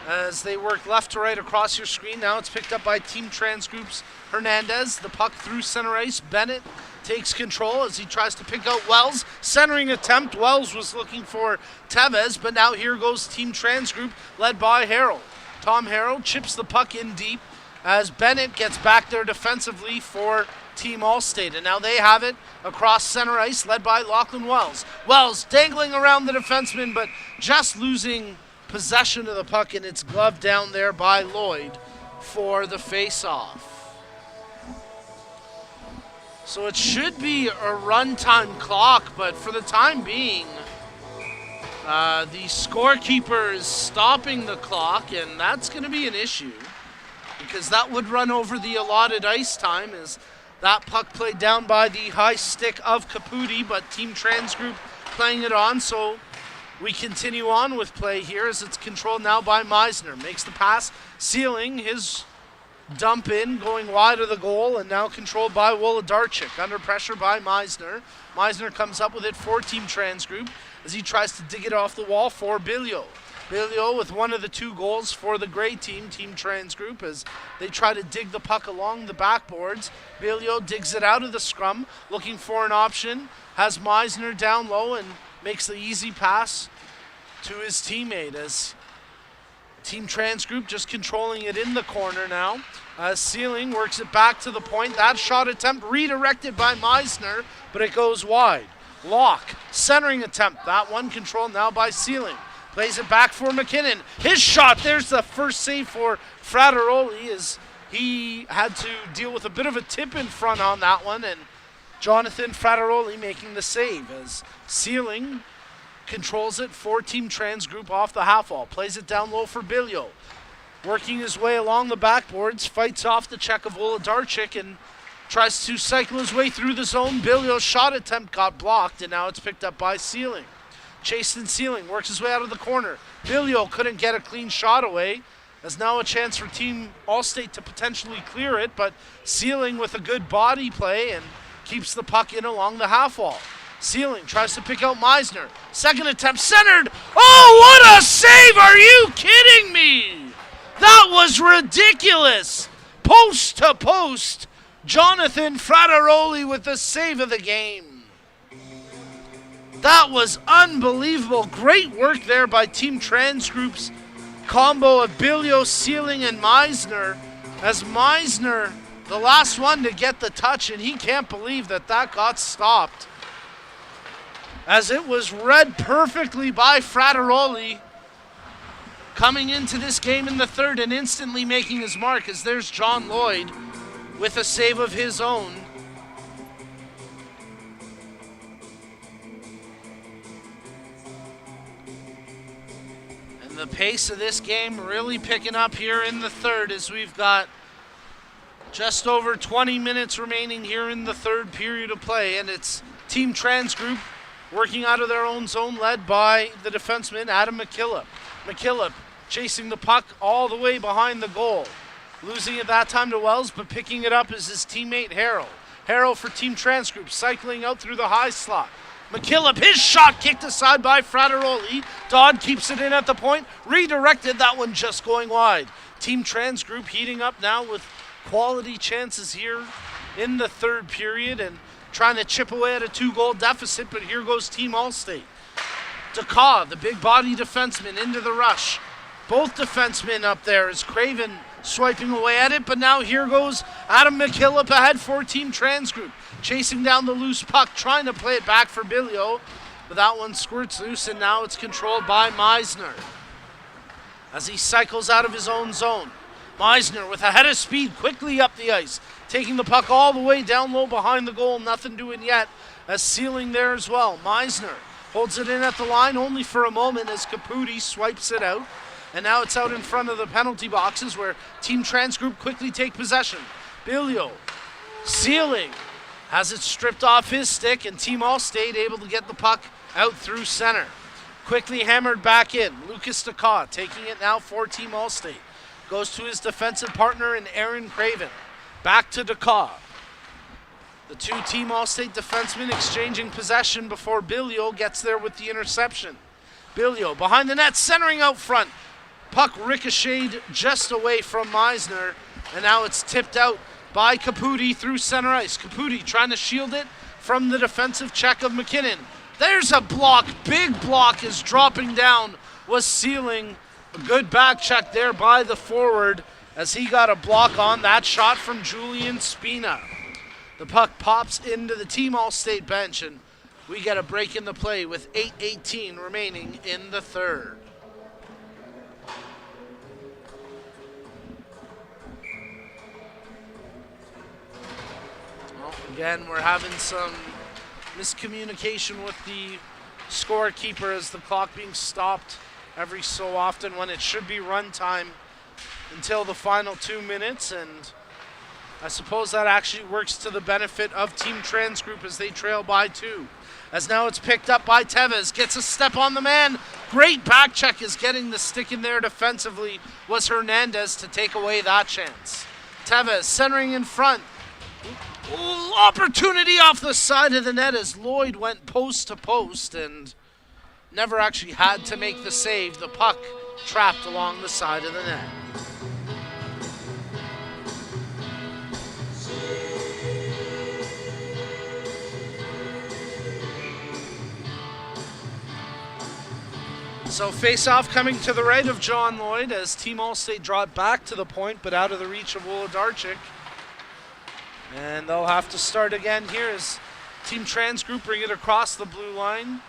as they work left to right across your screen. Now it's picked up by Team Transgroup's Hernandez. The puck through center ice. Bennett takes control as he tries to pick out Wells. Centering attempt. Wells was looking for Tevez, but now here goes Team Transgroup led by Harrell. Tom Harrell chips the puck in deep as Bennett gets back there defensively for Team Allstate. And now they have it across center ice led by Lachlan Wells. Wells dangling around the defenseman, but just losing possession of the puck, and it's gloved down there by Lloyd for the face-off. So it should be a runtime clock, but for the time being, the scorekeeper is stopping the clock, and that's going to be an issue because that would run over the allotted ice time as that puck played down by the high stick of Caputi, but Team Transgroup playing it on, so we continue on with play here as it's controlled now by Meisner. Makes the pass, sealing his dump in, going wide of the goal, and now controlled by Wolodarczyk. Under pressure by Meisner. Meisner comes up with it for Team Transgroup as he tries to dig it off the wall for Bilio. Bilio with one of the 2 goals for the gray team, Team Transgroup, as they try to dig the puck along the backboards. Bilio digs it out of the scrum, looking for an option. Has Meisner down low and makes the easy pass to his teammate as Team Transgroup just controlling it in the corner now. Sealing works it back to the point. That shot attempt redirected by Meisner, but it goes wide. Locke, centering attempt. That one controlled now by Sealing. Plays it back for McKinnon. His shot, there's the first save for Frateroli as he had to deal with a bit of a tip in front on that one, and Jonathan Frateroli making the save as Sealing controls it for Team Transgroup off the half wall. Plays it down low for Bilio. Working his way along the backboards, fights off the check of Wolodarczyk and tries to cycle his way through the zone. Bilio's shot attempt got blocked, and now it's picked up by Sealing. Chased and Sealing works his way out of the corner. Bilio couldn't get a clean shot away. There's now a chance for Team Allstate to potentially clear it, but Sealing with a good body play and keeps the puck in along the half wall. Sealing tries to pick out Meisner. Second attempt centered. Oh, what a save! Are you kidding me? That was ridiculous. Post to post. Jonathan Frateroli with the save of the game. That was unbelievable. Great work there by Team Transgroup's combo of Bilio, Sealing, and Meisner. As Meisner, the last one to get the touch, and he can't believe that got stopped, as it was read perfectly by Frateroli coming into this game in the third and instantly making his mark, as there's John Lloyd with a save of his own. And the pace of this game really picking up here in the third as we've got just over 20 minutes remaining here in the third period of play, and it's Team Transgroup working out of their own zone, led by the defenseman, Adam McKillop. McKillop chasing the puck all the way behind the goal. Losing it that time to Wells, but picking it up is his teammate, Harrell. Harrell for Team Transgroup, cycling out through the high slot. McKillop, his shot kicked aside by Frateroli. Dodd keeps it in at the point. Redirected, that one just going wide. Team Trans Group heating up now with quality chances here in the third period and trying to chip away at a 2-goal deficit, but here goes Team Allstate. DeCaw, the big body defenseman, into the rush. Both defensemen up there as Craven swiping away at it, but now here goes Adam McKillop ahead for Team Trans Group. Chasing down the loose puck, trying to play it back for Billio, but that one squirts loose, and now it's controlled by Meisner as he cycles out of his own zone. Meisner with a head of speed quickly up the ice, taking the puck all the way down low behind the goal. Nothing doing yet as Sealing there as well. Meisner holds it in at the line only for a moment as Caputi swipes it out. And now it's out in front of the penalty boxes where Team Trans Group quickly take possession. Billio, Sealing, has it stripped off his stick, and Team Allstate able to get the puck out through center. Quickly hammered back in. Lucas DeCaw taking it now for Team Allstate. Goes to his defensive partner in Aaron Craven. Back to DeCaw. The two Team Allstate defensemen exchanging possession before Billio gets there with the interception. Billio behind the net, centering out front. Puck ricocheted just away from Meisner, and now it's tipped out by Caputi through center ice. Caputi trying to shield it from the defensive check of McKinnon. There's a block. Big block is dropping down. Was Sealing. A good back check there by the forward as he got a block on that shot from Julian Spina. The puck pops into the Team Allstate bench, and we get a break in the play with 8:18 remaining in the third. Well, again, we're having some miscommunication with the scorekeeper as the clock being stopped every so often when it should be run time until the final 2 minutes, and I suppose that actually works to the benefit of Team Trans Group as they trail by 2. As now it's picked up by Tevez, gets a step on the man. Great back check is getting the stick in there defensively was Hernandez to take away that chance. Tevez centering in front. Ooh, opportunity off the side of the net as Lloyd went post to post and never actually had to make the save. The puck trapped along the side of the net. So face-off coming to the right of John Lloyd as Team Allstate draw it back to the point, but out of the reach of Wolodarczyk. And they'll have to start again here as Team Trans Group bring it across the blue line.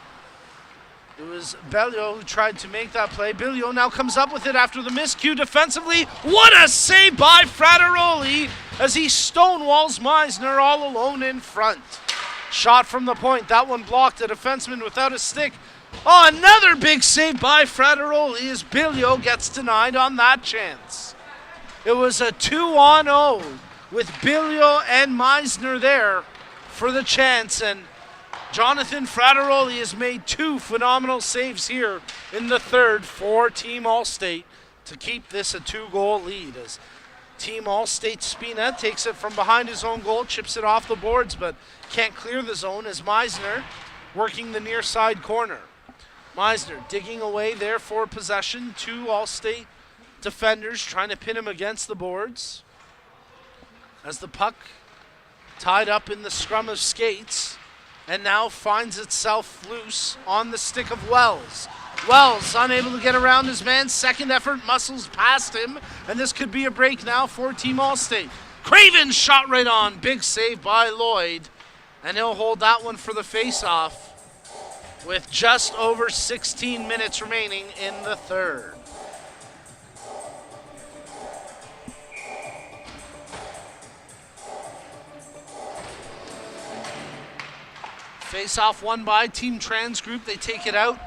It was Bellio who tried to make that play. Bellio now comes up with it after the miscue defensively. What a save by Frateroli as he stonewalls Meisner all alone in front. Shot from the point. That one blocked. A defenseman without a stick. Oh, another big save by Frateroli as Bellio gets denied on that chance. It was a 2-on-0 with Bellio and Meisner there for the chance, and Jonathan Frateroli has made 2 phenomenal saves here in the third for Team Allstate to keep this a 2-goal lead as Team Allstate Spina takes it from behind his own goal, chips it off the boards, but can't clear the zone as Meisner working the near side corner. Meisner digging away there for possession. 2 Allstate defenders trying to pin him against the boards as the puck tied up in the scrum of skates and now finds itself loose on the stick of Wells. Wells unable to get around his man. Second effort muscles past him, and this could be a break now for Team Allstate. Craven shot right on. Big save by Lloyd, and he'll hold that one for the face-off with just over 16 minutes remaining in the third. Face-off won by Team Trans Group. They take it out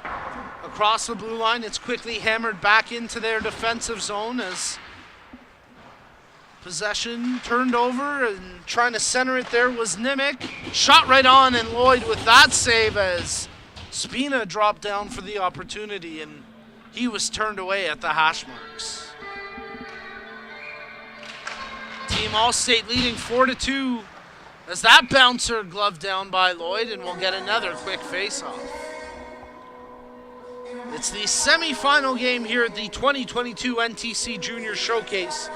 across the blue line. It's quickly hammered back into their defensive zone as possession turned over, and trying to center it there was Nimick. Shot right on, and Lloyd with that save as Spina dropped down for the opportunity, and he was turned away at the hash marks. Team Allstate leading 4-2 As that bouncer gloved down by Lloyd, and we'll get another quick face-off. It's the semi-final game here at the 2022 NTC Junior Showcase,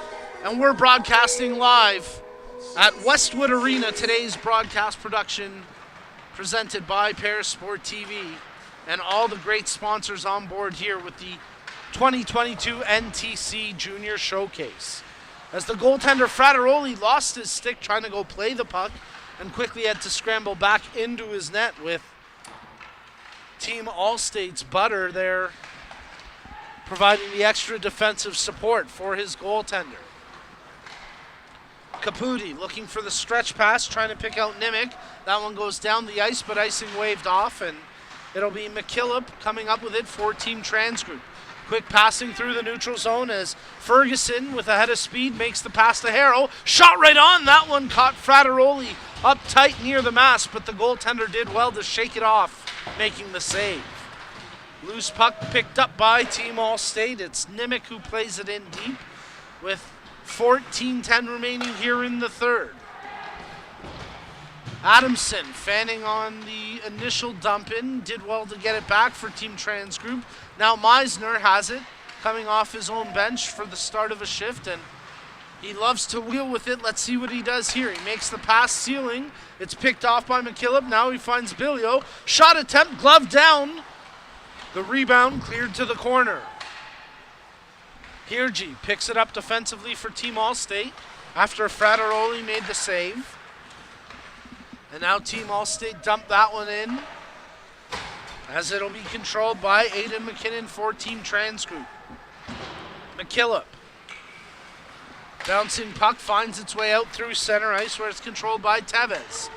and we're broadcasting live at Westwood Arena. Today's broadcast production presented by Parasport TV and all the great sponsors on board here with the 2022 NTC Junior Showcase. As the goaltender Frateroli lost his stick trying to go play the puck and quickly had to scramble back into his net with Team Allstate's Butter there providing the extra defensive support for his goaltender. Caputi looking for the stretch pass, trying to pick out Nimick. That one goes down the ice, but icing waved off, and it'll be McKillop coming up with it for Team Transgroup. Quick passing through the neutral zone as Ferguson, with a head of speed, makes the pass to Harrow. Shot right on. That one caught Frateroli up tight near the mask, but the goaltender did well to shake it off, making the save. Loose puck picked up by Team Allstate. It's Nimick who plays it in deep with 14:10 remaining here in the third. Adamson fanning on the initial dump in, did well to get it back for Team Transgroup. Now Meisner has it, coming off his own bench for the start of a shift, and he loves to wheel with it. Let's see what he does here. He makes the pass ceiling. It's picked off by McKillop. Now he finds Bilio. Shot attempt, glove down. The rebound cleared to the corner. Hirji picks it up defensively for Team Allstate after Frateroli made the save. And now Team Allstate dumped that one in, as it'll be controlled by Aiden McKinnon for Team Transgroup. McKillop. Bouncing puck finds its way out through center ice where it's controlled by Tevez.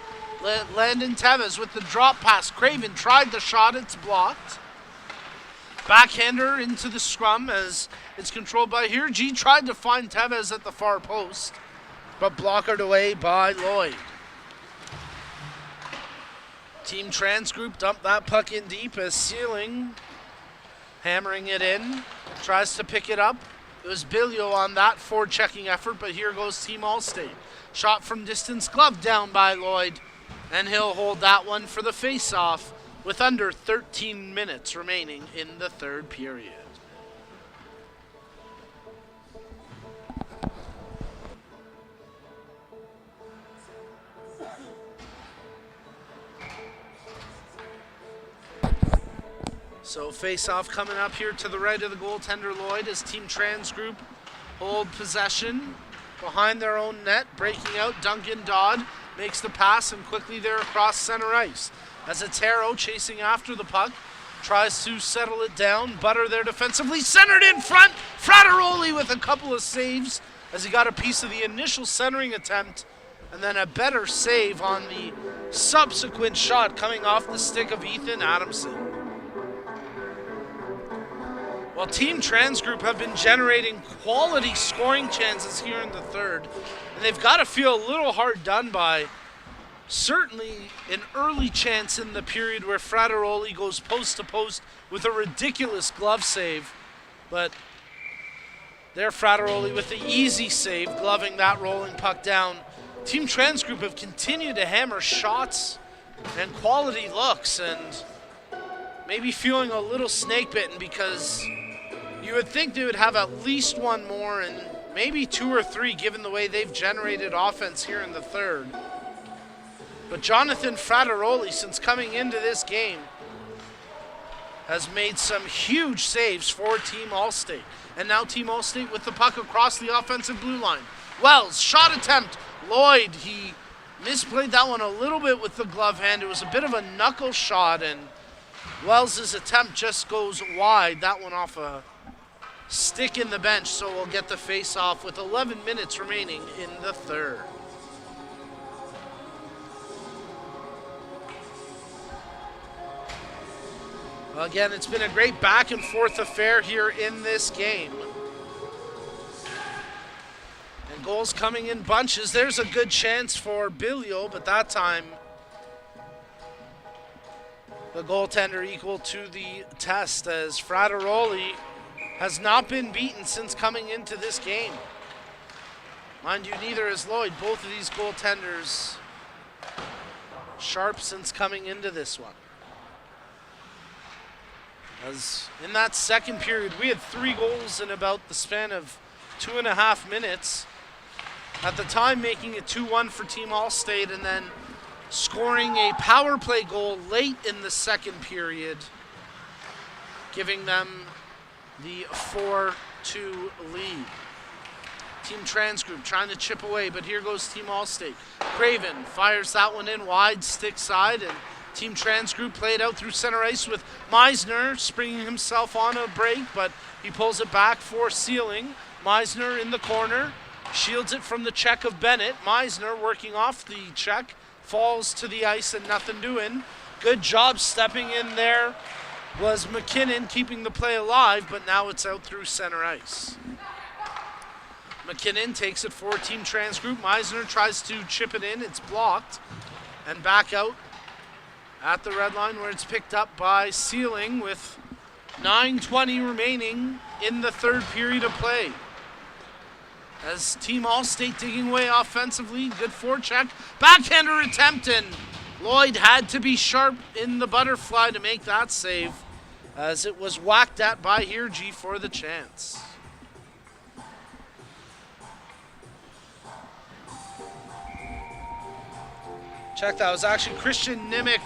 Landon Tevez with the drop pass. Craven tried the shot, it's blocked. Backhander into the scrum as it's controlled by Hirji. Tried to find Tevez at the far post, but blockered away by Lloyd. Team Transgroup dumped that puck in deep as Sealing, hammering it in, tries to pick it up. It was Bilio on that forechecking effort, but here goes Team Allstate. Shot from distance, gloved down by Lloyd, and he'll hold that one for the face-off with under 13 minutes remaining in the third period. So face-off coming up here to the right of the goaltender Lloyd as Team Transgroup hold possession behind their own net. Breaking out, Duncan Dodd makes the pass, and quickly they're across center ice. As it's Harrow chasing after the puck, tries to settle it down. Butter there defensively, centered in front. Frateroli with a couple of saves as he got a piece of the initial centering attempt, and then a better save on the subsequent shot coming off the stick of Ethan Adamson. While Team Transgroup have been generating quality scoring chances here in the third, and they've got to feel a little hard done by. Certainly an early chance in the period where Frateroli goes post to post with a ridiculous glove save, but there Frateroli with the easy save, gloving that rolling puck down. Team Transgroup have continued to hammer shots and quality looks, and maybe feeling a little snake bitten because you would think they would have at least one more and maybe two or three given the way they've generated offense here in the third. But Jonathan Frateroli, since coming into this game, has made some huge saves for Team Allstate. And now Team Allstate with the puck across the offensive blue line. Wells, shot attempt. Lloyd, he misplayed that one a little bit with the glove hand. It was a bit of a knuckle shot, and Wells' attempt just goes wide. That one off a stick in the bench, so we'll get the face-off with 11 minutes remaining in the third. Again, it's been a great back-and-forth affair here in this game. And goals coming in bunches. There's a good chance for Bilio, but that time the goaltender equal to the test as Frateroli has not been beaten since coming into this game. Mind you, neither has Lloyd. Both of these goaltenders sharp since coming into this one. As in that second period, we had 3 goals in about the span of 2.5 minutes. At the time, making it 2-1 for Team Allstate, and then scoring a power play goal late in the second period, giving them the 4-2 lead. Team Transgroup trying to chip away, but here goes Team Allstate. Craven fires that one in wide, stick side, and Team Transgroup played out through center ice with Meisner springing himself on a break, but he pulls it back for Sealing. Meisner in the corner, shields it from the check of Bennett. Meisner working off the check, falls to the ice and nothing doing. Good job stepping in there was McKinnon, keeping the play alive, but now it's out through center ice. McKinnon takes it for Team Transgroup. Meisner tries to chip it in. It's blocked. And back out at the red line where it's picked up by Sealing with 9:20 remaining in the third period of play. As Team Allstate digging away offensively. Good forecheck. Backhander attempt, and Lloyd had to be sharp in the butterfly to make that save, as it was whacked at by Hirji for the chance. Check, that was actually Christian Nimick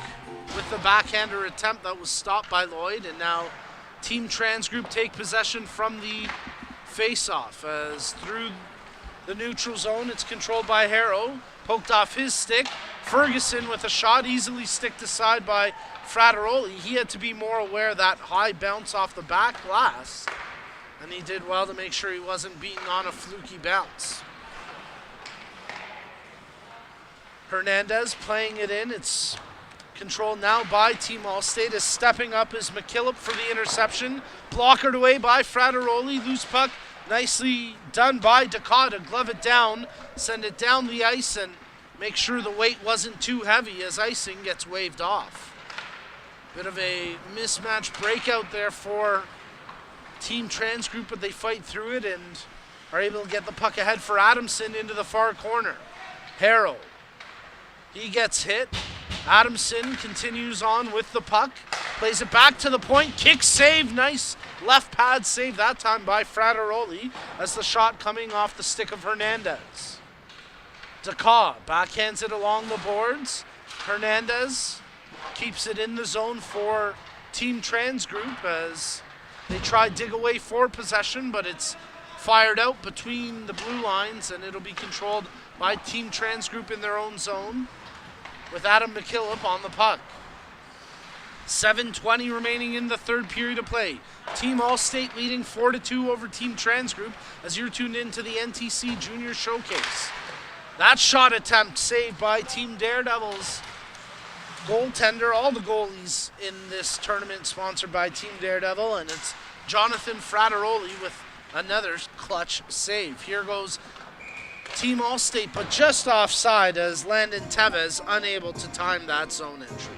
with the backhander attempt that was stopped by Lloyd, and now Team Transgroup take possession from the face-off, as through the neutral zone it's controlled by Harrow, poked off his stick. Ferguson with a shot easily sticked aside by Frateroli. He had to be more aware of that high bounce off the back glass, and he did well to make sure he wasn't beaten on a fluky bounce. Hernandez playing it in. It's controlled now by Team Allstate, as stepping up is McKillop for the interception. Blockered away by Frateroli. Loose puck nicely done by Dakota. Glove it down, send it down the ice, and make sure the weight wasn't too heavy as icing gets waved off. Bit of a mismatch breakout there for Team Transgroup, but they fight through it and are able to get the puck ahead for Adamson into the far corner. Harrow. He gets hit. Adamson continues on with the puck. Plays it back to the point. Kick save. Nice left pad save that time by Frateroli, as the shot coming off the stick of Hernandez. Dakar backhands it along the boards. Hernandez keeps it in the zone for Team Transgroup as they try dig away for possession, but it's fired out between the blue lines, and it'll be controlled by Team Transgroup in their own zone, with Adam McKillop on the puck. 7:20 remaining in the third period of play. Team Allstate leading 4-2 over Team Transgroup, as you're tuned into the NTC Junior Showcase. That shot attempt saved by Team Daredevils. Goaltender, all the goalies in this tournament sponsored by Team Daredevil, and it's Jonathan Frateroli with another clutch save. Here goes Team Allstate, but just offside as Landon Tevez unable to time that zone entry.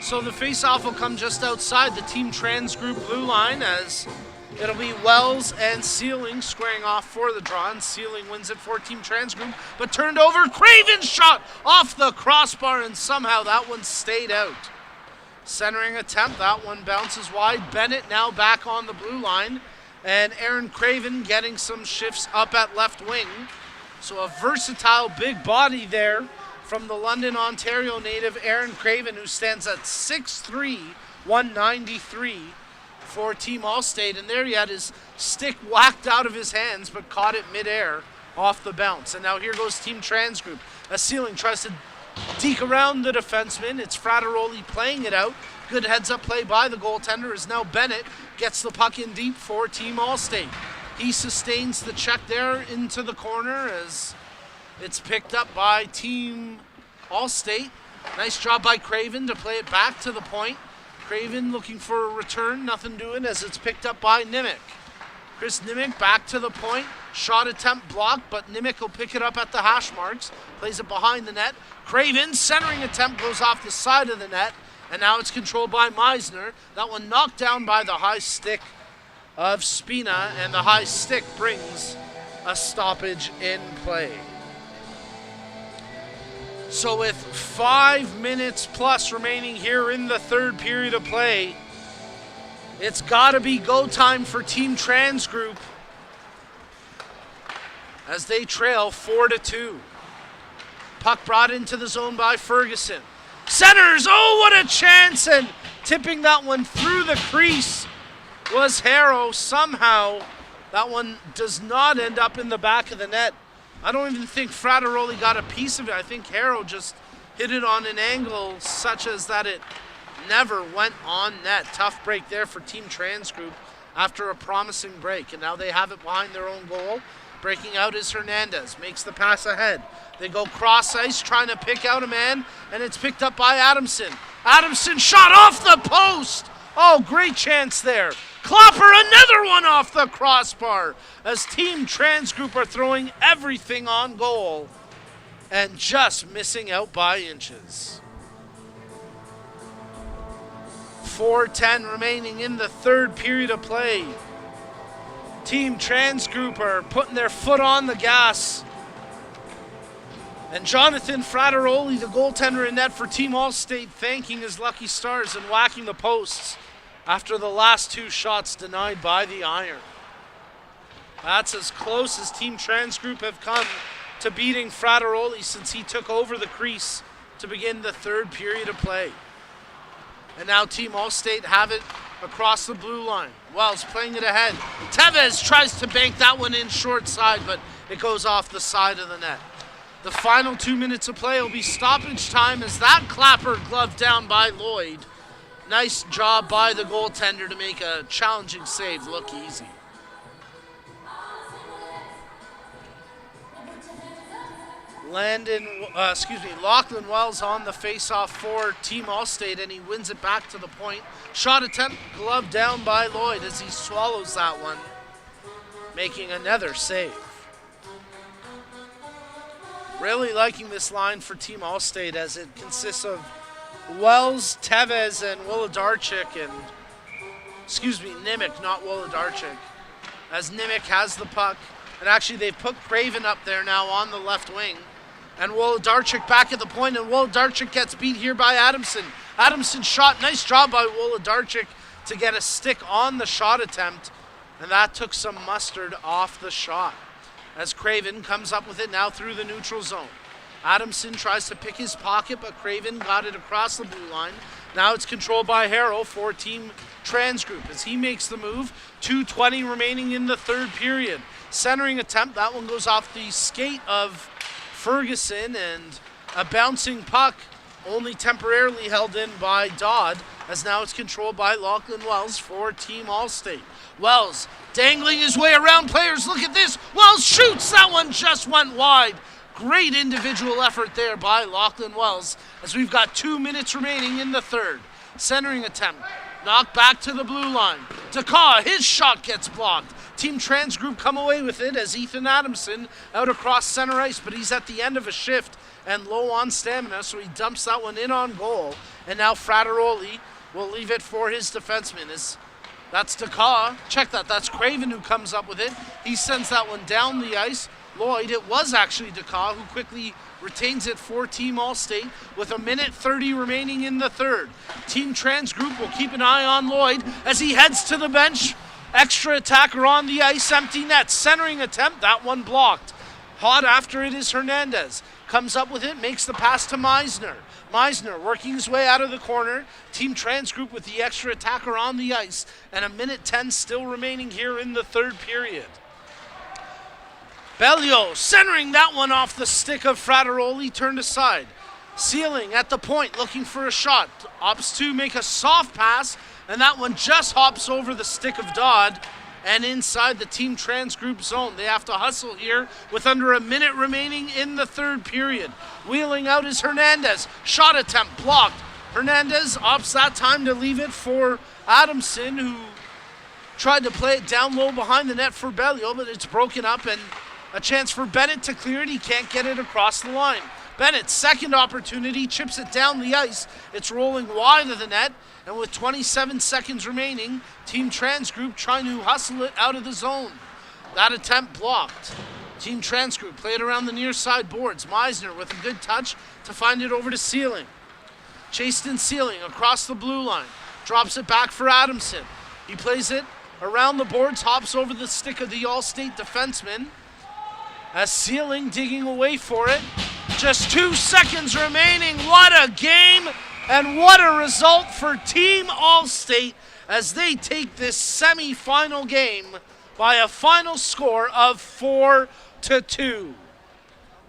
So the face-off will come just outside the Team Transgroup blue line, as it'll be Wells and Sealing squaring off for the draw, and Sealing wins it for Team Transgroup, but turned over. Craven's shot off the crossbar, and somehow that one stayed out. Centering attempt, that one bounces wide. Bennett now back on the blue line, and Aaron Craven getting some shifts up at left wing. So a versatile big body there from the London, Ontario native Aaron Craven, who stands at 6'3", 193 for Team Allstate. And there he had his stick whacked out of his hands, but caught it midair off the bounce. And now here goes Team Transgroup. As Sealing tries to deke around the defenseman. It's Frateroli playing it out. Good heads-up play by the goaltender, as now Bennett gets the puck in deep for Team Allstate. He sustains the check there into the corner as it's picked up by Team Allstate. Nice job by Craven to play it back to the point. Craven looking for a return, nothing doing, as it's picked up by Nimick. Chris Nimick back to the point. Shot attempt blocked, but Nimick will pick it up at the hash marks. Plays it behind the net. Craven centering attempt goes off the side of the net, And now it's controlled by Meisner. That one knocked down by the high stick of Spina, and the high stick brings a stoppage in play. So with 5 minutes plus remaining here in the third period of play, it's got to be go time for Team Trans Group as they trail 4-2. Puck brought into the zone by Ferguson. Centers, oh, what a chance, and tipping that one through the crease was Harrow. Somehow, that one does not end up in the back of the net. I don't even think Frateroli got a piece of it. I think Harrow just hit it on an angle such as that it never went on net. Tough break there for Team Trans Group after a promising break, and now they have it behind their own goal. Breaking out is Hernandez, makes the pass ahead. They go cross ice, trying to pick out a man, and it's picked up by Adamson. Adamson shot off the post. Oh, great chance there. Klopper, another one off the crossbar as Team Trans Group are throwing everything on goal and just missing out by inches. 4:10 remaining in the third period of play. Team Trans Group are putting their foot on the gas. And Jonathan Frateroli, the goaltender in net for Team Allstate, thanking his lucky stars and whacking the posts after the last two shots denied by the Iron. That's as close as Team Trans Group have come to beating Frateroli since he took over the crease to begin the third period of play. And now Team Allstate have it across the blue line. Wells playing it ahead. Tevez tries to bank that one in short side, but it goes off the side of the net. The final 2 minutes of play will be stoppage time as that clapper gloved down by Lloyd. Nice job by the goaltender to make a challenging save look easy. Lachlan Wells on the face-off for Team Allstate, and he wins it back to the point. Shot attempt gloved down by Lloyd as he swallows that one, making another save. Really liking this line for Team Allstate as it consists of Wells, Tevez, and Wolodarczyk, Nimick, not Wolodarczyk, as Nimick has the puck. And actually they've put Craven up there now on the left wing. And Wolodarczyk back at the point, and Wolodarczyk gets beat here by Adamson. Adamson shot, nice job by Wolodarczyk to get a stick on the shot attempt, and that took some mustard off the shot. As Craven comes up with it now through the neutral zone. Adamson tries to pick his pocket, but Craven got it across the blue line. Now it's controlled by Harrow for Team Trans Group as he makes the move. 2:20 remaining in the third period. Centering attempt, that one goes off the skate of Ferguson, and a bouncing puck only temporarily held in by Dodd, as now it's controlled by Lachlan Wells for Team Allstate. Wells dangling his way around players. Look at this. Wells shoots. That one just went wide. Great individual effort there by Lachlan Wells as we've got 2 minutes remaining in the third. Centering attempt. Knocked back to the blue line. Dakaw, his shot gets blocked. Team Trans Group come away with it as Ethan Adamson out across center ice, but he's at the end of a shift and low on stamina, so he dumps that one in on goal. And now Frateroli will leave it for his defenseman. That's Dakaw. Check that. That's Craven who comes up with it. He sends that one down the ice. Lloyd, it was actually Dakaw who quickly retains it for Team Allstate with 1:30 remaining in the third. Team Trans Group will keep an eye on Lloyd as he heads to the bench. Extra attacker on the ice, empty net. Centering attempt, that one blocked. Hot after it is Hernandez. Comes up with it, makes the pass to Meisner. Meisner working his way out of the corner. Team Trans Group with the extra attacker on the ice. And 1:10 still remaining here in the third period. Bellio centering that one off the stick of Frateroli, turned aside. Sealing at the point, looking for a shot. Opts to make a soft pass, and that one just hops over the stick of Dodd and inside the Team Trans Group zone. They have to hustle here with under a minute remaining in the third period. Wheeling out is Hernandez. Shot attempt blocked. Hernandez opts that time to leave it for Adamson, who tried to play it down low behind the net for Bellio, but it's broken up, and a chance for Bennett to clear it. He can't get it across the line. Bennett's second opportunity, chips it down the ice. It's rolling wide of the net, and with 27 seconds remaining, Team Transgroup trying to hustle it out of the zone. That attempt blocked. Team Transgroup played around the near side boards. Meisner with a good touch to find it over to Sealing. Chased in Sealing across the blue line. Drops it back for Adamson. He plays it around the boards, hops over the stick of the All-State defenseman. As Sealing digging away for it. Just 2 seconds remaining. What a game and what a result for Team All-State as they take this semi-final game by a final score of 4-2.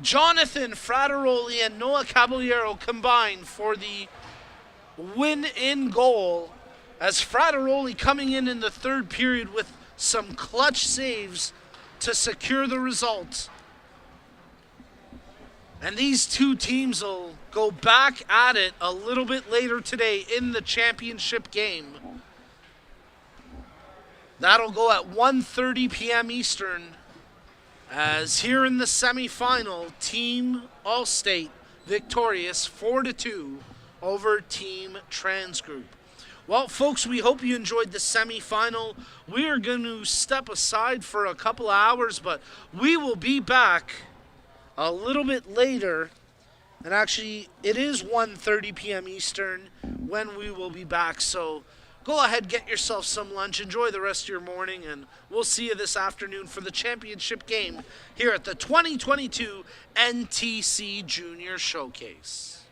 Jonathan Frateroli and Noah Caballero combined for the win in goal, as Frateroli coming in the third period with some clutch saves to secure the result. And these two teams will go back at it a little bit later today in the championship game. That'll go at 1:30 p.m. Eastern, as here in the semifinal, Team All-State victorious 4-2 over Team Transgroup. Well, folks, we hope you enjoyed the semifinal. We are going to step aside for a couple of hours, but we will be back a little bit later. And actually, it is 1:30 p.m. Eastern when we will be back. So go ahead, get yourself some lunch, enjoy the rest of your morning, and we'll see you this afternoon for the championship game here at the 2022 NTC Junior Showcase.